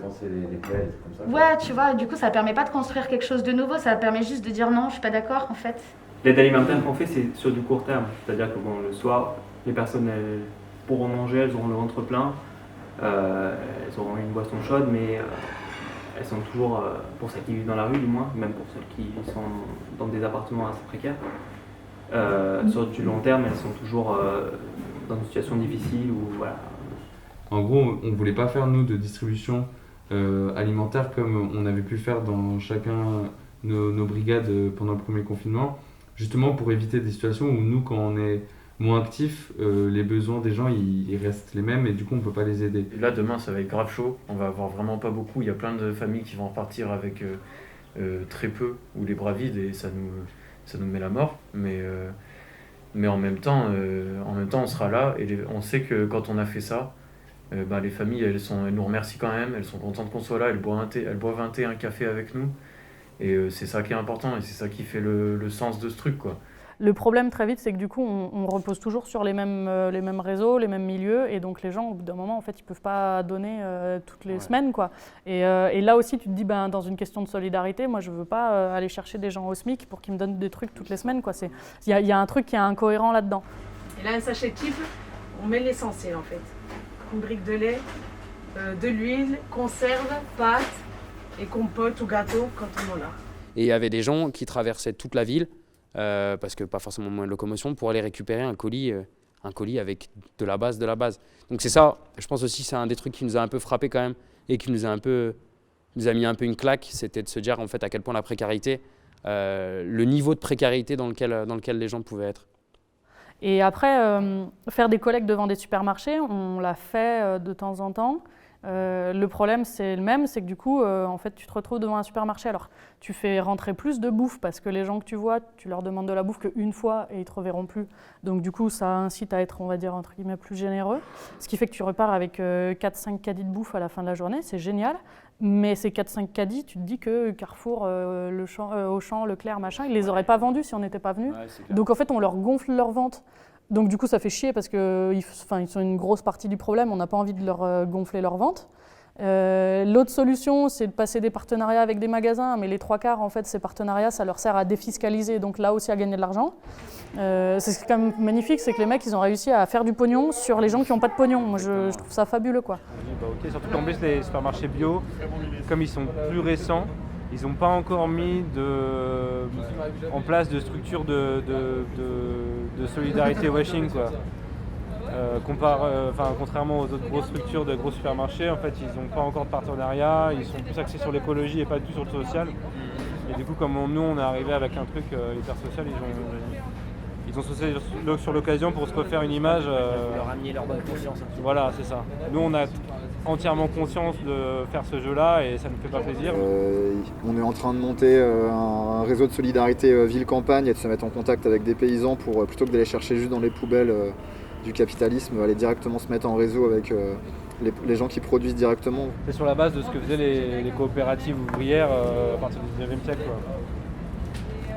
penser les plaies, comme ça. Ouais, tu vois, du coup, ça permet pas de construire quelque chose de nouveau, ça permet juste de dire non, je suis pas d'accord, en fait. L'aide alimentaire qu'on fait, c'est sur du court terme. C'est-à-dire que le soir, les personnes elles pourront manger, elles auront le ventre plein, elles auront une boisson chaude, mais elles sont toujours, pour celles qui vivent dans la rue du moins, même pour celles qui sont dans des appartements assez précaires, sur du long terme, elles sont toujours dans une situation difficile ou voilà. En gros, on ne voulait pas faire nous de distribution alimentaire comme on avait pu faire dans chacun nos brigades pendant le premier confinement, justement pour éviter des situations où nous, quand on est moins actifs, les besoins des gens ils restent les mêmes et du coup on peut pas les aider. Là demain ça va être grave chaud, on va avoir vraiment pas beaucoup, il y a plein de familles qui vont repartir avec très peu ou les bras vides et ça nous met la mort, mais en même temps on sera là et on sait que quand on a fait ça, les familles elles nous remercient quand même, elles sont contentes qu'on soit là, elles boivent un thé, un café avec nous et c'est ça qui est important et c'est ça qui fait le sens de ce truc quoi. Le problème très vite, c'est que du coup, on repose toujours sur les mêmes réseaux, les mêmes milieux, et donc les gens, au bout d'un moment, en fait, ils peuvent pas donner toutes les semaines, quoi. Et là aussi, tu te dis, dans une question de solidarité, moi, je veux pas aller chercher des gens au SMIC pour qu'ils me donnent des trucs toutes les semaines, quoi. Il y a un truc qui est incohérent là-dedans. Et là, un sachet type, on met l'essentiel, en fait. Une brique de lait, de l'huile, conserve, pâtes, Et compote ou gâteau quand on en a. Et il y avait des gens qui traversaient toute la ville, parce que pas forcément moyen de locomotion, pour aller récupérer un colis avec de la base. Donc c'est ça, je pense aussi c'est un des trucs qui nous a un peu frappé quand même, et qui nous a mis un peu une claque, c'était de se dire en fait à quel point la précarité, le niveau de précarité dans lequel les gens pouvaient être. Et après, faire des collectes devant des supermarchés, on l'a fait de temps en temps. Le problème, c'est le même, c'est que du coup, en fait, tu te retrouves devant un supermarché. Alors, tu fais rentrer plus de bouffe parce que les gens que tu vois, tu leur demandes de la bouffe qu'une fois et ils te reverront plus. Donc, du coup, ça incite à être, on va dire, entre guillemets, plus généreux. Ce qui fait que tu repars avec 4-5 caddies de bouffe à la fin de la journée, c'est génial. Mais ces 4-5 caddies, tu te dis que Carrefour, Auchan, Leclerc, machin, ils les auraient pas vendus si on n'était pas venus. Ouais, donc, en fait, on leur gonfle leurs ventes. Donc du coup, ça fait chier parce qu'ils sont une grosse partie du problème, on n'a pas envie de leur gonfler leurs ventes. L'autre solution, c'est de passer des partenariats avec des magasins, mais les 3/4, en fait, ces partenariats, ça leur sert à défiscaliser, donc là aussi à gagner de l'argent. C'est ce qui est quand même magnifique, c'est que les mecs, ils ont réussi à faire du pognon sur les gens qui n'ont pas de pognon. Moi, je trouve ça fabuleux, quoi. Ok, surtout qu'en plus, les supermarchés bio, comme ils sont plus récents, ils n'ont pas encore mis en place de structure de solidarité washing, quoi. Contrairement aux autres grosses structures de gros supermarchés, en fait, ils n'ont pas encore de partenariat, ils sont plus axés sur l'écologie et pas du tout sur le social. Et du coup, comme nous, on est arrivé avec un truc hyper social, ils ont sauté sur l'occasion pour se refaire une image. Leur amener leur bonne conscience. Voilà, c'est ça. Nous, on a entièrement conscience de faire ce jeu-là et ça ne fait pas plaisir. On est en train de monter un réseau de solidarité ville-campagne et de se mettre en contact avec des paysans pour, plutôt que d'aller chercher juste dans les poubelles du capitalisme, aller directement se mettre en réseau avec les gens qui produisent directement. C'est sur la base de ce que faisaient les coopératives ouvrières à partir du 19e siècle, quoi.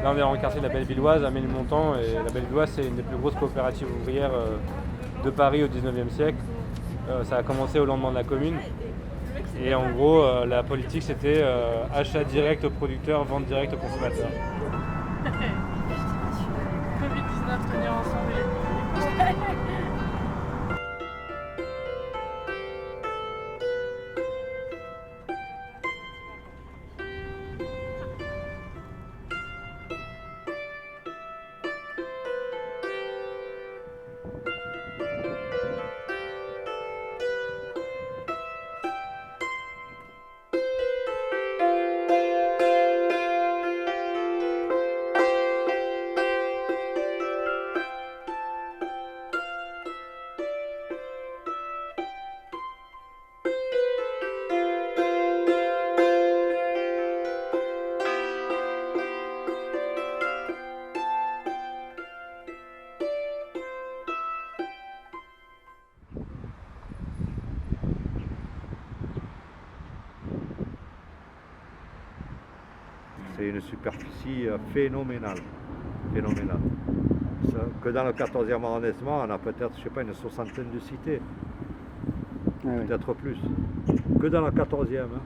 Là, on est dans le quartier de la Bellevilloise, à Ménilmontant, et la Bellevilloise, c'est une des plus grosses coopératives ouvrières de Paris au 19e siècle. Ça a commencé au lendemain de la Commune. Et en gros, la politique, c'était achat direct aux producteurs, vente directe aux consommateurs. Covid-19, tenir ensemble. C'est une superficie phénoménale. Que dans le 14e arrondissement, on a peut-être, je sais pas, une soixantaine de cités. Peut-être plus. Que dans le 14e. Hein.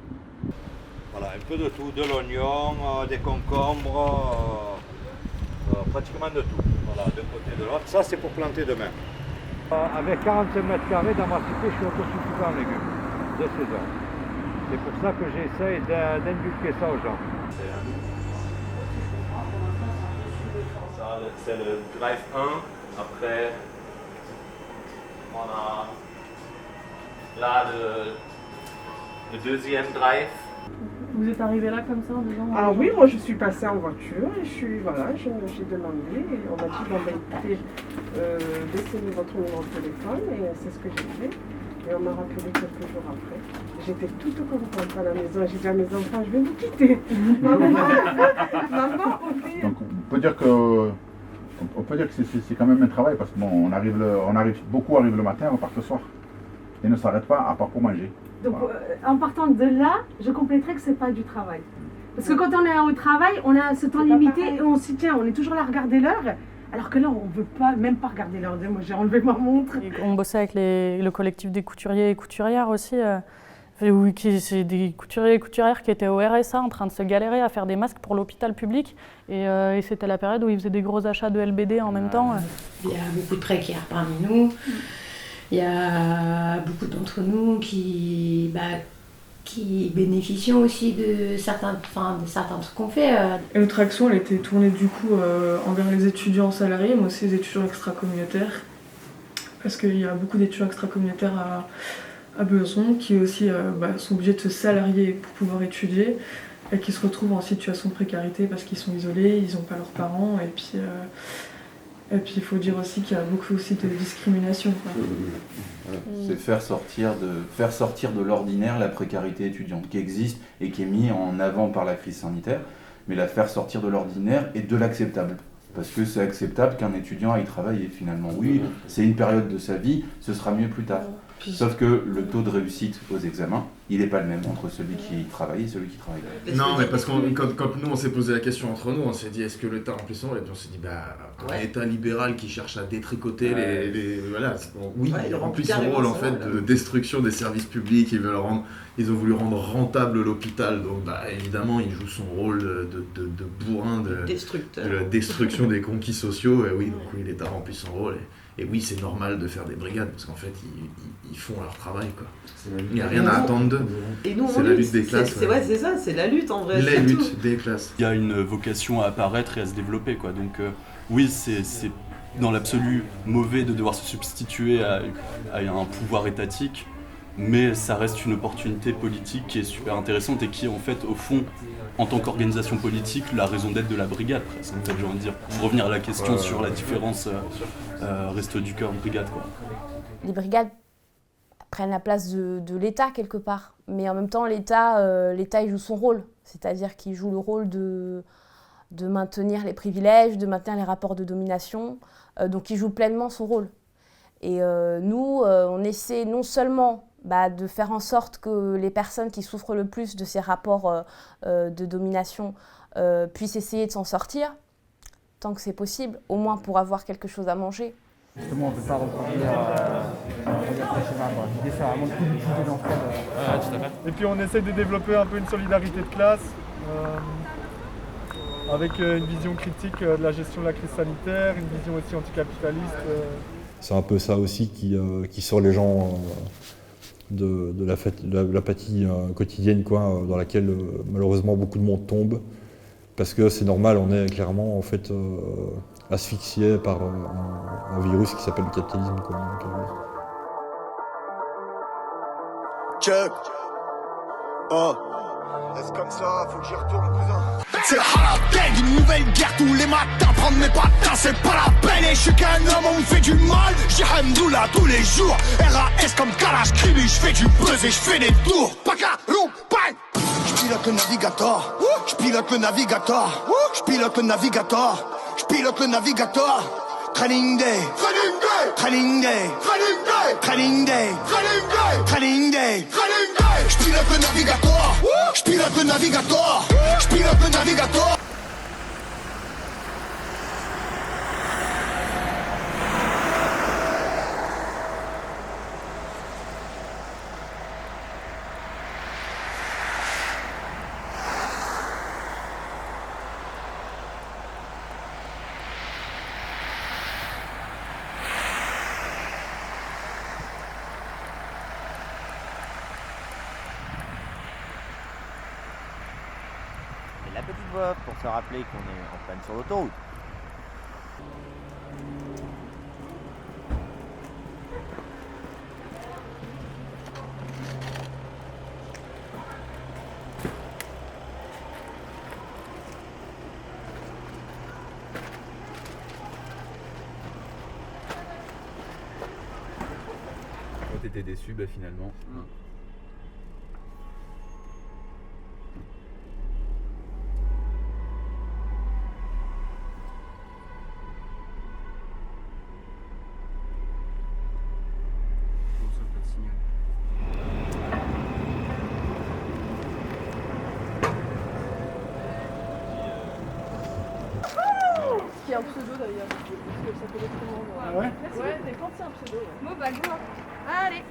Voilà, un peu de tout, de l'oignon, des concombres, pratiquement de tout. Voilà, d'un côté et de l'autre. Ça, c'est pour planter demain. Avec 45 mètres carrés dans ma cité, je suis autosuffisant en légumes de saison. C'est pour ça que j'essaye d'inculquer ça aux gens. C'est le drive 1, après on a là le deuxième drive. Vous êtes arrivé là comme ça en disant... Ah oui, moi je suis passée en voiture et j'ai demandé et on m'a dit bon ben écoutez, laissez-nous votre numéro de téléphone et c'est ce que j'ai fait. Et on m'a rappelé quelques jours après. J'étais toute contente à la maison et j'ai dit à mes enfants, je vais vous quitter. Maman, donc on peut dire que c'est quand même un travail parce que bon, beaucoup arrivent le matin, on part le soir et ne s'arrêtent pas à part pour manger. Donc en partant de là, je compléterai que c'est pas du travail. Parce que quand on est au travail, on a ce temps limité et on s'y tient, on est toujours là à regarder l'heure. Alors que là, on ne veut même pas regarder l'heure. Moi, j'ai enlevé ma montre. On bossait avec le collectif des couturiers et couturières aussi. C'est des couturiers et couturières qui étaient au RSA en train de se galérer à faire des masques pour l'hôpital public. Et c'était la période où ils faisaient des gros achats de LBD en même temps. Il y a beaucoup de précaires parmi nous. Il y a beaucoup d'entre nous qui qui bénéficient aussi de certains trucs qu'on fait. Et notre action, elle était tournée du coup envers les étudiants salariés, mais aussi les étudiants extracommunautaires, parce qu'il y a beaucoup d'étudiants extracommunautaires à Besançon qui aussi sont obligés de se salarier pour pouvoir étudier et qui se retrouvent en situation de précarité parce qu'ils sont isolés, ils n'ont pas leurs parents, et puis il faut dire aussi qu'il y a beaucoup aussi de discrimination. Voilà. C'est faire sortir de l'ordinaire la précarité étudiante qui existe et qui est mise en avant par la crise sanitaire, mais la faire sortir de l'ordinaire et de l'acceptable. Parce que c'est acceptable qu'un étudiant aille travailler finalement. Oui, c'est une période de sa vie, ce sera mieux plus tard. Sauf que le taux de réussite aux examens, il n'est pas le même entre celui qui travaille et celui qui travaille pas. Non, mais parce que quand nous on s'est posé la question entre nous, on s'est dit est-ce que l'État remplit son rôle? Et puis on s'est dit un État libéral qui cherche à détricoter il remplit son rôle en fait de destruction des services publics. Ils ont voulu rendre rentable l'hôpital, donc évidemment il joue son rôle de bourrin, de la destruction des conquis sociaux. Et oui, donc oui, l'État remplit son rôle. Et oui, c'est normal de faire des brigades parce qu'en fait, ils font leur travail, quoi. Il n'y a rien à attendre d'eux. C'est la lutte des classes. C'est ça, c'est la lutte en vrai. La lutte des classes. Il y a une vocation à apparaître et à se développer, quoi. Donc oui, c'est dans l'absolu mauvais de devoir se substituer à un pouvoir étatique, mais ça reste une opportunité politique qui est super intéressante et qui est en fait, au fond, en tant qu'organisation politique, la raison d'être de la brigade, presque, en fait, j'ai envie de dire. Pour revenir à la question sur la différence Restos du Cœur, brigade, quoi. Les brigades prennent la place de l'État quelque part, mais en même temps, l'État il joue son rôle, c'est-à-dire qu'il joue le rôle de maintenir les privilèges, de maintenir les rapports de domination, donc il joue pleinement son rôle. Et nous, on essaie non seulement de faire en sorte que les personnes qui souffrent le plus de ces rapports de domination puissent essayer de s'en sortir, tant que c'est possible, au moins pour avoir quelque chose à manger. Justement, on ne peut pas reproduire ce schéma. L'idée, c'est vraiment de cultiver l'entraide. Et puis on essaie de développer un peu une solidarité de classe, avec une vision critique de la gestion de la crise sanitaire, une vision aussi anticapitaliste. C'est un peu ça aussi qui sort les gens de l'apathie quotidienne, quoi, dans laquelle malheureusement beaucoup de monde tombe, parce que c'est normal, on est clairement en fait asphyxié par un virus qui s'appelle le capitalisme, quoi. Chuck. Oh. Laisse comme ça, faut que j'y retourne, cousin. C'est Harapeg, une nouvelle guerre tous les matins. Prendre mes patins, c'est pas la peine. Et je suis qu'un homme, on me fait du mal. J'dis Hamdoullah tous les jours. RAS comme Kalash Kribi, je fais du buzz et je fais des tours. Paka, roum, bang. J'pilote le navigateur. J'pilote le navigateur. J'pilote le navigateur. J'pilote le navigateur. Training day. Training day. Training day. Training day. Training day. Training day. Training day. Training day. J'pilote le navigateur. J'pilote le navigateur. J'pilote le navigateur. La petite voie pour se rappeler qu'on est en panne sur l'autoroute. Quand t'étais déçu, finalement. Qui est un pseudo d'ailleurs, parce que ça connaît tout le monde. Ah ouais? Ouais, mais quand c'est un pseudo. Bon bah go. Allez,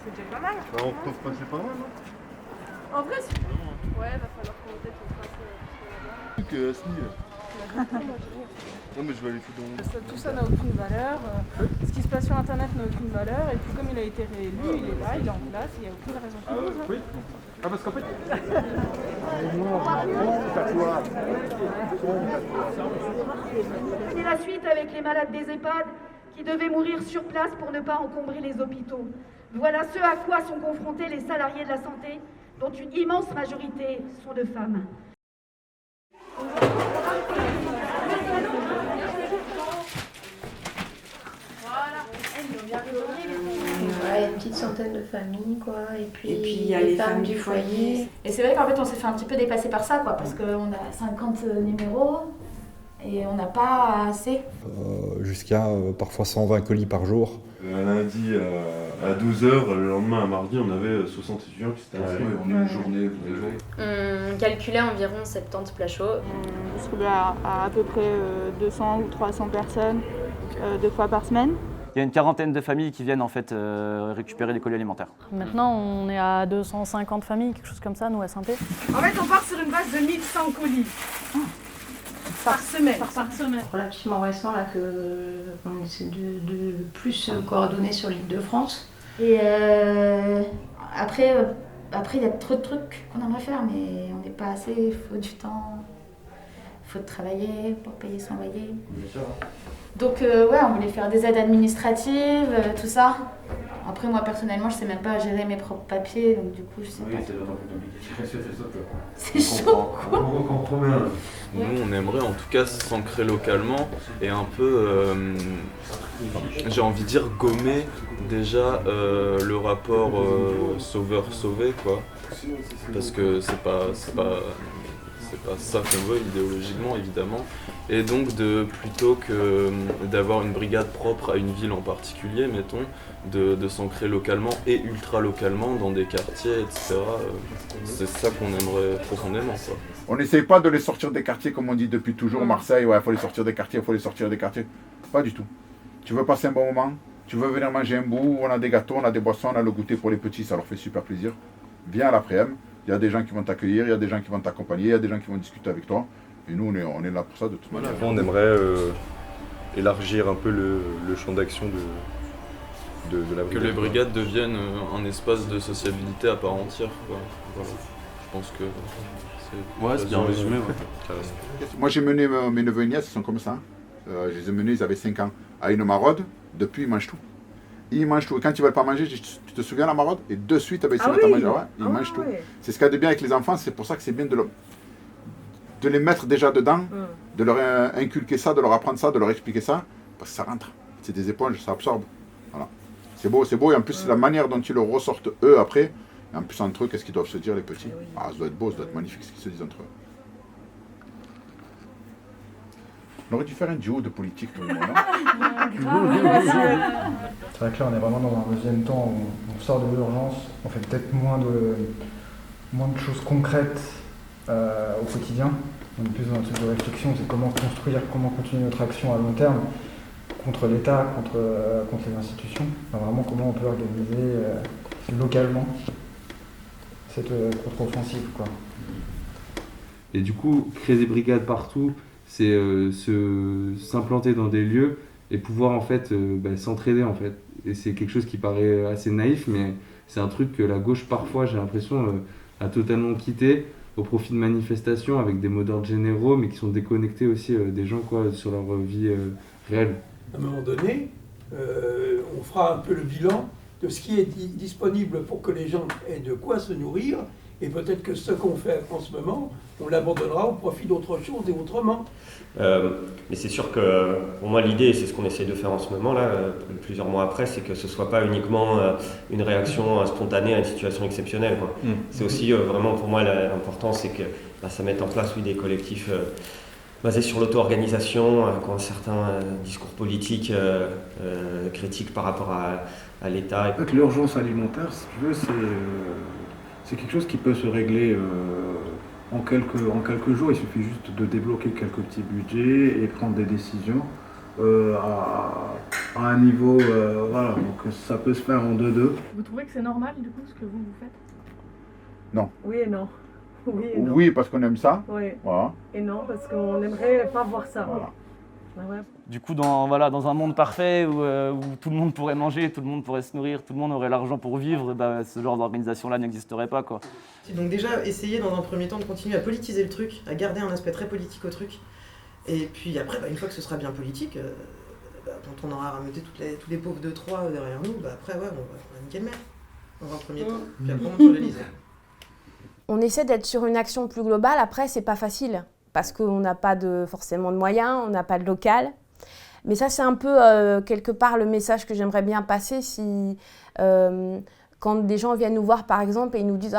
c'est déjà pas mal. On peut passer pas mal, non? En vrai, ouais, va falloir qu'on peut-être fasse là-bas. Que Sni. Non mais je vais aller tout dans... Tout ça n'a aucune valeur. Ce qui se passe sur Internet n'a aucune valeur. Et puis comme il a été réélu, il est là, il est en place, il n'y a aucune raison qu'il bouge. Oui. Ah parce qu'en fait... C'est la suite avec les malades des EHPAD qui devaient mourir sur place pour ne pas encombrer les hôpitaux. Voilà ce à quoi sont confrontés les salariés de la santé, dont une immense majorité sont de femmes. Ouais, une petite centaine de familles, quoi. Et puis il y a les femmes du foyer. Et c'est vrai qu'en fait, on s'est fait un petit peu dépasser par ça, quoi, parce qu'on a 50 numéros et on n'a pas assez. Jusqu'à parfois 120 colis par jour. Un lundi à 12h, le lendemain à mardi, on avait 60 étudiants qui s'étaient inscrits. On est une journée, tous les jours. On calculait environ 70 plats chauds. On distribuait à peu près 200 ou 300 personnes 2 fois par semaine. Il y a une quarantaine de familles qui viennent en fait récupérer des colis alimentaires. Maintenant, on est à 250 familles, quelque chose comme ça, nous, à Saint-Pé. En fait, on part sur une base de 1100 colis. Par semaine. Par semaine. Relativement récent là qu'on essaie de plus coordonner sur l'Île-de-France. Et après, il y a trop de trucs qu'on aimerait faire, mais on n'est pas assez, il faut du temps, il faut travailler pour payer son loyer. Donc ouais, on voulait faire des aides administratives, tout ça. Après, moi personnellement, je sais même pas gérer mes propres papiers, donc du coup, je sais pas. Oui, c'est d'autant plus compliqué. C'est chaud, quoi. On comprend bien. Nous, on aimerait en tout cas s'ancrer localement et un peu, j'ai envie de dire, gommer déjà le rapport sauveur-sauvé, quoi. Parce que c'est pas ça qu'on veut idéologiquement, évidemment. Et donc, plutôt que d'avoir une brigade propre à une ville en particulier, mettons, de s'ancrer localement et ultra-localement dans des quartiers, etc. C'est ça qu'on aimerait profondément, quoi. On n'essaye pas de les sortir des quartiers comme on dit depuis toujours, Marseille, ouais, il faut les sortir des quartiers, il faut les sortir des quartiers. Pas du tout. Tu veux passer un bon moment, tu veux venir manger un bout, on a des gâteaux, on a des boissons, on a le goûter pour les petits, ça leur fait super plaisir. Viens à l'après-midi, il y a des gens qui vont t'accueillir, il y a des gens qui vont t'accompagner, il y a des gens qui vont discuter avec toi. Et nous, on est là pour ça de toute manière. On aimerait élargir un peu le champ d'action de la brigade. Que les brigades deviennent un espace de sociabilité à part entière, quoi. Voilà. Je pense que c'est bien résumé. Ouais. Moi, j'ai mené mes neveux et nièces, ils sont comme ça. Je les ai menés, ils avaient 5 ans, à une maraude. Depuis, ils mangent tout. Ils mangent tout. Et quand ils ne veulent pas manger, tu te souviens la maraude? Et de suite, ils se mettent à manger. Ouais, ils mangent tout. C'est ce qu'il y a de bien avec les enfants, c'est pour ça que c'est bien de les mettre déjà dedans, de leur inculquer ça, de leur apprendre ça, de leur expliquer ça, parce que ça rentre. C'est des éponges, ça absorbe. Voilà. C'est beau, et en plus, c'est la manière dont ils le ressortent eux après. Et en plus, entre eux, qu'est-ce qu'ils doivent se dire, les petits? Ah, ça doit être beau, ça doit être magnifique ce qu'ils se disent entre eux. On aurait dû faire un duo de politique, tout le monde, C'est vrai que là, on est vraiment dans un deuxième temps où on sort de l'urgence, on fait peut-être moins de choses concrètes au quotidien. On est plus dans un truc de réflexion, c'est comment construire, comment continuer notre action à long terme contre l'État, contre les institutions. Enfin, vraiment comment on peut organiser localement cette contre-offensive, quoi. Et du coup, créer des brigades partout, c'est s'implanter dans des lieux et pouvoir en fait s'entraider en fait. Et c'est quelque chose qui paraît assez naïf, mais c'est un truc que la gauche parfois, j'ai l'impression, a totalement quitté au profit de manifestations avec des mots d'ordre généraux, mais qui sont déconnectés aussi des gens, quoi, sur leur vie réelle. À un moment donné, on fera un peu le bilan de ce qui est disponible pour que les gens aient de quoi se nourrir, et peut-être que ce qu'on fait en ce moment, on l'abandonnera au profit d'autre chose et autrement. Mais c'est sûr que pour moi l'idée, c'est ce qu'on essaie de faire en ce moment là, plusieurs mois après, c'est que ce ne soit pas uniquement une réaction spontanée à une situation exceptionnelle, quoi. C'est aussi vraiment pour moi l'important, c'est que ça mette en place des collectifs basés sur l'auto-organisation, qui ont un certain discours politique critique par rapport à l'État. L'urgence alimentaire, si tu veux, c'est quelque chose qui peut se régler en quelques jours. Il suffit juste de débloquer quelques petits budgets et prendre des décisions à un niveau, voilà, donc ça peut se faire en 2-2. Vous trouvez que c'est normal du coup ce que vous faites? Non. Oui et non. Oui et non. Oui, parce qu'on aime ça. Oui. Voilà. Et non, parce qu'on n'aimerait pas voir ça. Voilà. Du coup, dans un monde parfait où tout le monde pourrait manger, tout le monde pourrait se nourrir, tout le monde aurait l'argent pour vivre, ce genre d'organisation-là n'existerait pas, quoi. Donc déjà, essayer dans un premier temps de continuer à politiser le truc, à garder un aspect très politique au truc. Et puis après, une fois que ce sera bien politique, quand on aura rameuté tous les pauvres de Troyes derrière nous, après on va niquer le maire, dans un premier temps, puis après on monte sur l'Élysée. On essaie d'être sur une action plus globale, après c'est pas facile, parce qu'on n'a pas forcément de moyens, on n'a pas de local. Mais ça c'est un peu quelque part le message que j'aimerais bien passer si... quand des gens viennent nous voir par exemple et ils nous disent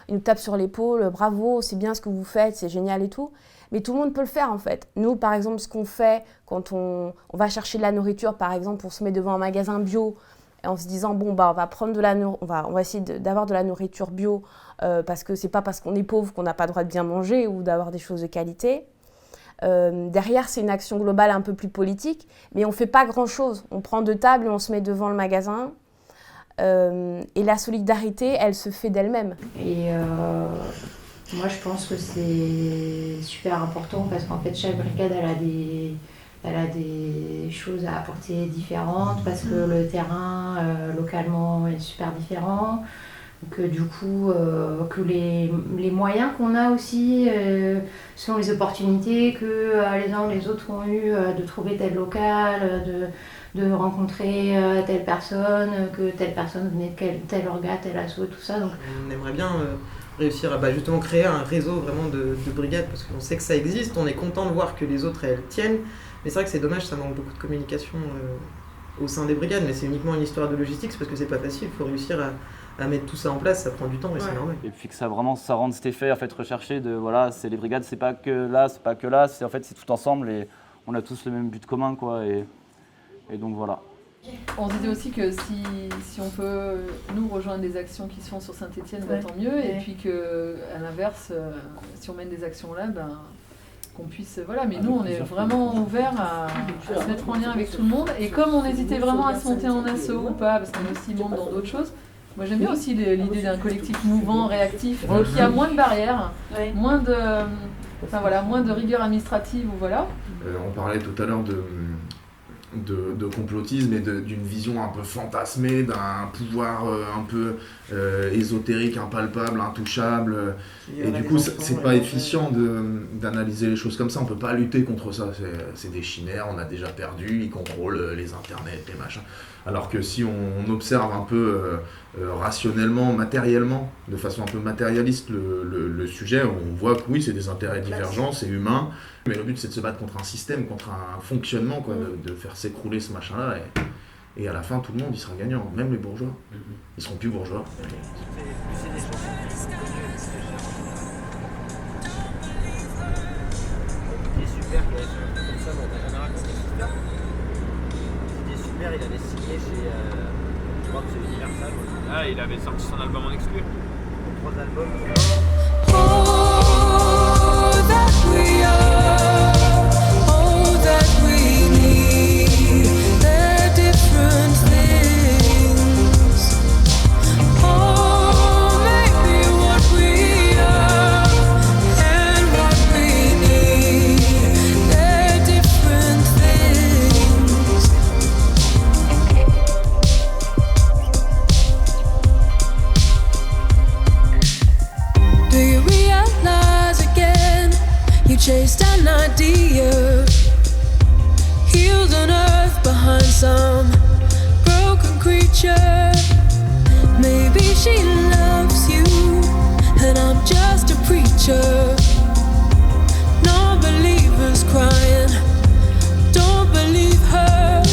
ils nous tapent sur l'épaule, bravo, c'est bien ce que vous faites, c'est génial et tout. Mais tout le monde peut le faire en fait. Nous par exemple ce qu'on fait quand on va chercher de la nourriture par exemple, on se met devant un magasin bio en se disant on va prendre on va essayer d'avoir de la nourriture bio parce que c'est pas parce qu'on est pauvre qu'on n'a pas le droit de bien manger ou d'avoir des choses de qualité. Derrière c'est une action globale un peu plus politique, mais on fait pas grand chose. On prend deux tables et on se met devant le magasin. Et la solidarité, elle se fait d'elle-même. Et moi, je pense que c'est super important parce qu'en fait, chaque brigade, elle a des choses à apporter différentes parce que le terrain, localement, est super différent. Donc, du coup, que les moyens qu'on a aussi, selon les opportunités que les uns ou les autres ont eu de trouver tel local, de rencontrer telle personne, que telle personne venait de tel orga, tel asso, tout ça. Donc... On aimerait bien réussir à justement créer un réseau vraiment de brigades, parce qu'on sait que ça existe, on est content de voir que les autres elles tiennent, mais c'est vrai que c'est dommage, ça manque beaucoup de communication au sein des brigades, mais c'est uniquement une histoire de logistique, parce que c'est pas facile, il faut réussir à mettre tout ça en place, ça prend du temps et c'est normal. Et puis que ça rende cet effet en fait recherché de c'est les brigades, c'est pas que là, c'est en fait c'est tout ensemble et on a tous le même but commun quoi et donc voilà. On se disait aussi que si on peut nous rejoindre des actions qui se font sur Saint-Étienne, tant mieux. Ouais. Et puis qu'à l'inverse, si on mène des actions là, qu'on puisse... Voilà, mais nous, on est vraiment ouverts à se mettre en lien avec tout le monde. Et comme on hésitait vraiment à se monter en asso ou pas, parce qu'on est aussi membre dans d'autres choses, moi j'aime bien aussi l'idée d'un collectif mouvant, réactif, qui a moins de barrières, moins de rigueur administrative. Voilà. On parlait tout à l'heure de complotisme et d'une vision un peu fantasmée, d'un pouvoir un peu ésotérique, impalpable, intouchable. Et du coup, c'est pas efficient d'analyser les choses comme ça. On peut pas lutter contre ça. C'est des chimères, on a déjà perdu, ils contrôlent les internets, les machins. Alors que si on observe un peu rationnellement, matériellement, de façon un peu matérialiste le sujet, on voit que oui, c'est des intérêts divergents, c'est humain. Mais le but, c'est de se battre contre un système, contre un fonctionnement, quoi, de faire s'écrouler ce machin-là. Et à la fin, tout le monde, il sera gagnant, même les bourgeois. Ils seront plus bourgeois. Super, comme ça, on n'a jamais raconté Super. C'était Super, il avait signé chez, je crois que c'est Universal. Ah, il avait sorti son album en exclu. 3 albums. Chased an idea, healed on earth behind some broken creature. Maybe she loves you, and I'm just a preacher. Non-believers crying, don't believe her,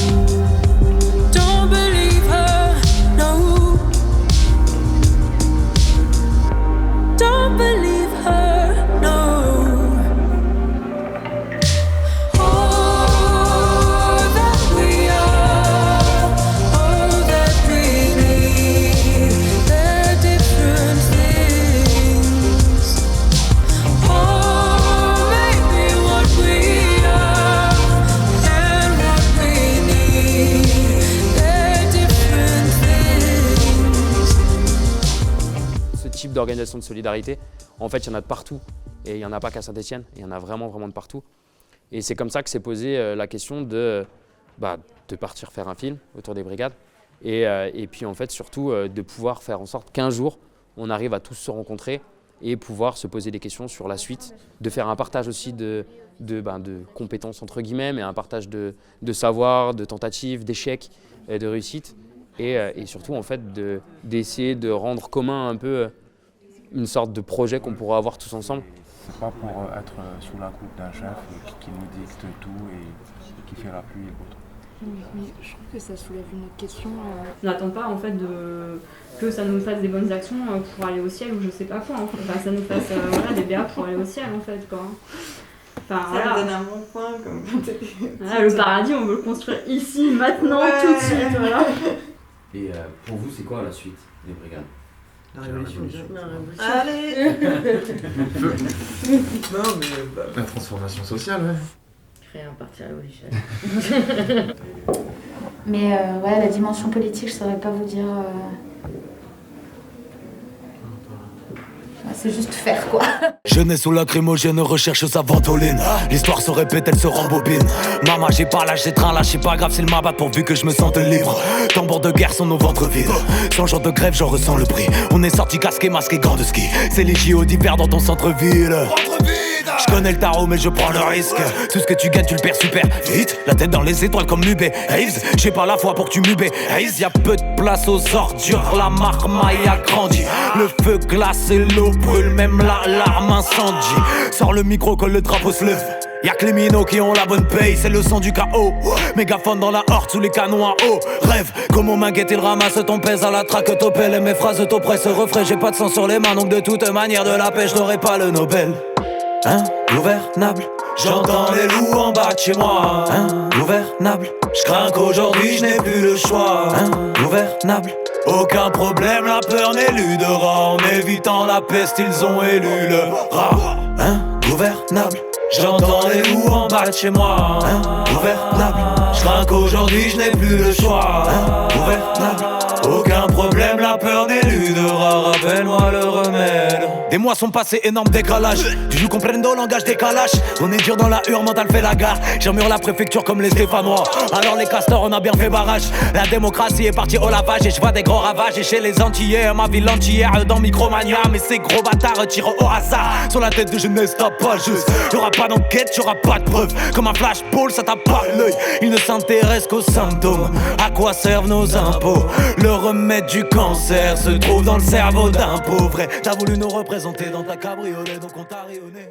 don't believe her, no. Don't believe her, no. D'organisation de solidarité, en fait il y en a de partout et il n'y en a pas qu'à Saint-Étienne, il y en a vraiment de partout Et c'est comme ça que s'est posée la question de partir faire un film autour des brigades. Et puis en fait surtout de pouvoir faire en sorte qu'un jour on arrive à tous se rencontrer et pouvoir se poser des questions sur la suite, de faire un partage aussi de compétences entre guillemets, mais un partage de savoir, de tentatives, d'échecs et de réussites, et surtout en fait d'essayer de rendre commun un peu une sorte de projet qu'on pourra avoir tous ensemble. C'est pas pour être sous la coupe d'un chef qui nous dicte tout et qui fait la pluie et l'autre. Mais je trouve que ça soulève une autre question. On n'attend pas en fait que ça nous fasse des bonnes actions pour aller au ciel ou je sais pas quoi. En fait. Enfin, ça nous fasse des BA pour aller au ciel en fait. Quoi. Enfin, ça me donne un bon point. Comme le paradis, on veut le construire ici, maintenant, tout de suite. Voilà. Et pour vous, c'est quoi la suite des brigades? La révolution. Allez. Non, mais la transformation sociale, ouais. Créer un parti révolutionnaire. Mais la dimension politique, je saurais pas vous dire. C'est juste faire quoi. Jeunesse sous lacrymogène, recherche sa ventoline. L'histoire se répète, elle se rembobine. Maman, j'ai pas l'âge, j'ai train là, c'est pas grave, c'est le mabat pourvu que je me sente libre. Tambours de guerre sont nos ventres vides. 100 jours de grève, j'en ressens le prix. On est sorti casqué, masqué, gants de ski. C'est les JO d'hiver dans ton centre-ville. Je connais le tarot mais je prends le risque. Tout ce que tu gagnes tu le perds super vite. La tête dans les étoiles comme Nubé Hayes. J'ai pas la foi pour que tu m'ubé Hayes. Y'a peu de place aux ordures. La marmaille a grandi. Le feu glace et l'eau brûle. Même l'alarme incendie. Sors le micro quand le drapeau se lève. Y'a que les minots qui ont la bonne paye, c'est le son du chaos. Mégaphone dans la horde sous les canons à eau. Rêve, comment m'inquiète, il ramasse ton pèse à la traque, t'opelle et mes phrases t'oppressent. Refrain, j'ai pas de sang sur les mains, donc de toute manière de la paix, je n'aurai pas le Nobel. Ingouvernable, j'entends les loups en bas de chez moi. Ingouvernable, je crains qu'aujourd'hui je n'ai plus le choix. Ingouvernable, aucun problème, la peur n'éludera. En évitant la peste, ils ont élu le rat. Ingouvernable, j'entends les loups en bas de chez moi. Ingouvernable, je crains qu'aujourd'hui je n'ai plus le choix. Ingouvernable, aucun problème, la peur n'éludera. Rappelle-moi le remède. Des mois sont passés, énorme décalage. Du joue comprendo, langage décalage. On est dur dans la hure, mental fait la gare. J'emmure la préfecture comme les Stéphanois. Alors les castors, on a bien fait barrage. La démocratie est partie au lavage. Et je vois des gros ravages. Et chez les Antillais, ma ville entière dans Micromania. Mais ces gros bâtards tirent au hasard. Sur la tête de jeunesse, t'as pas juste. Y'aura pas d'enquête, y'aura pas de preuve. Comme un flashball, ça tape pas l'œil. Ils ne s'intéressent qu'aux symptômes. À quoi servent nos impôts? Le remède du cancer se trouve dans le cerveau d'un pauvre. T'as voulu nous représenter dans ta cabriolet, donc on t'a rayonné.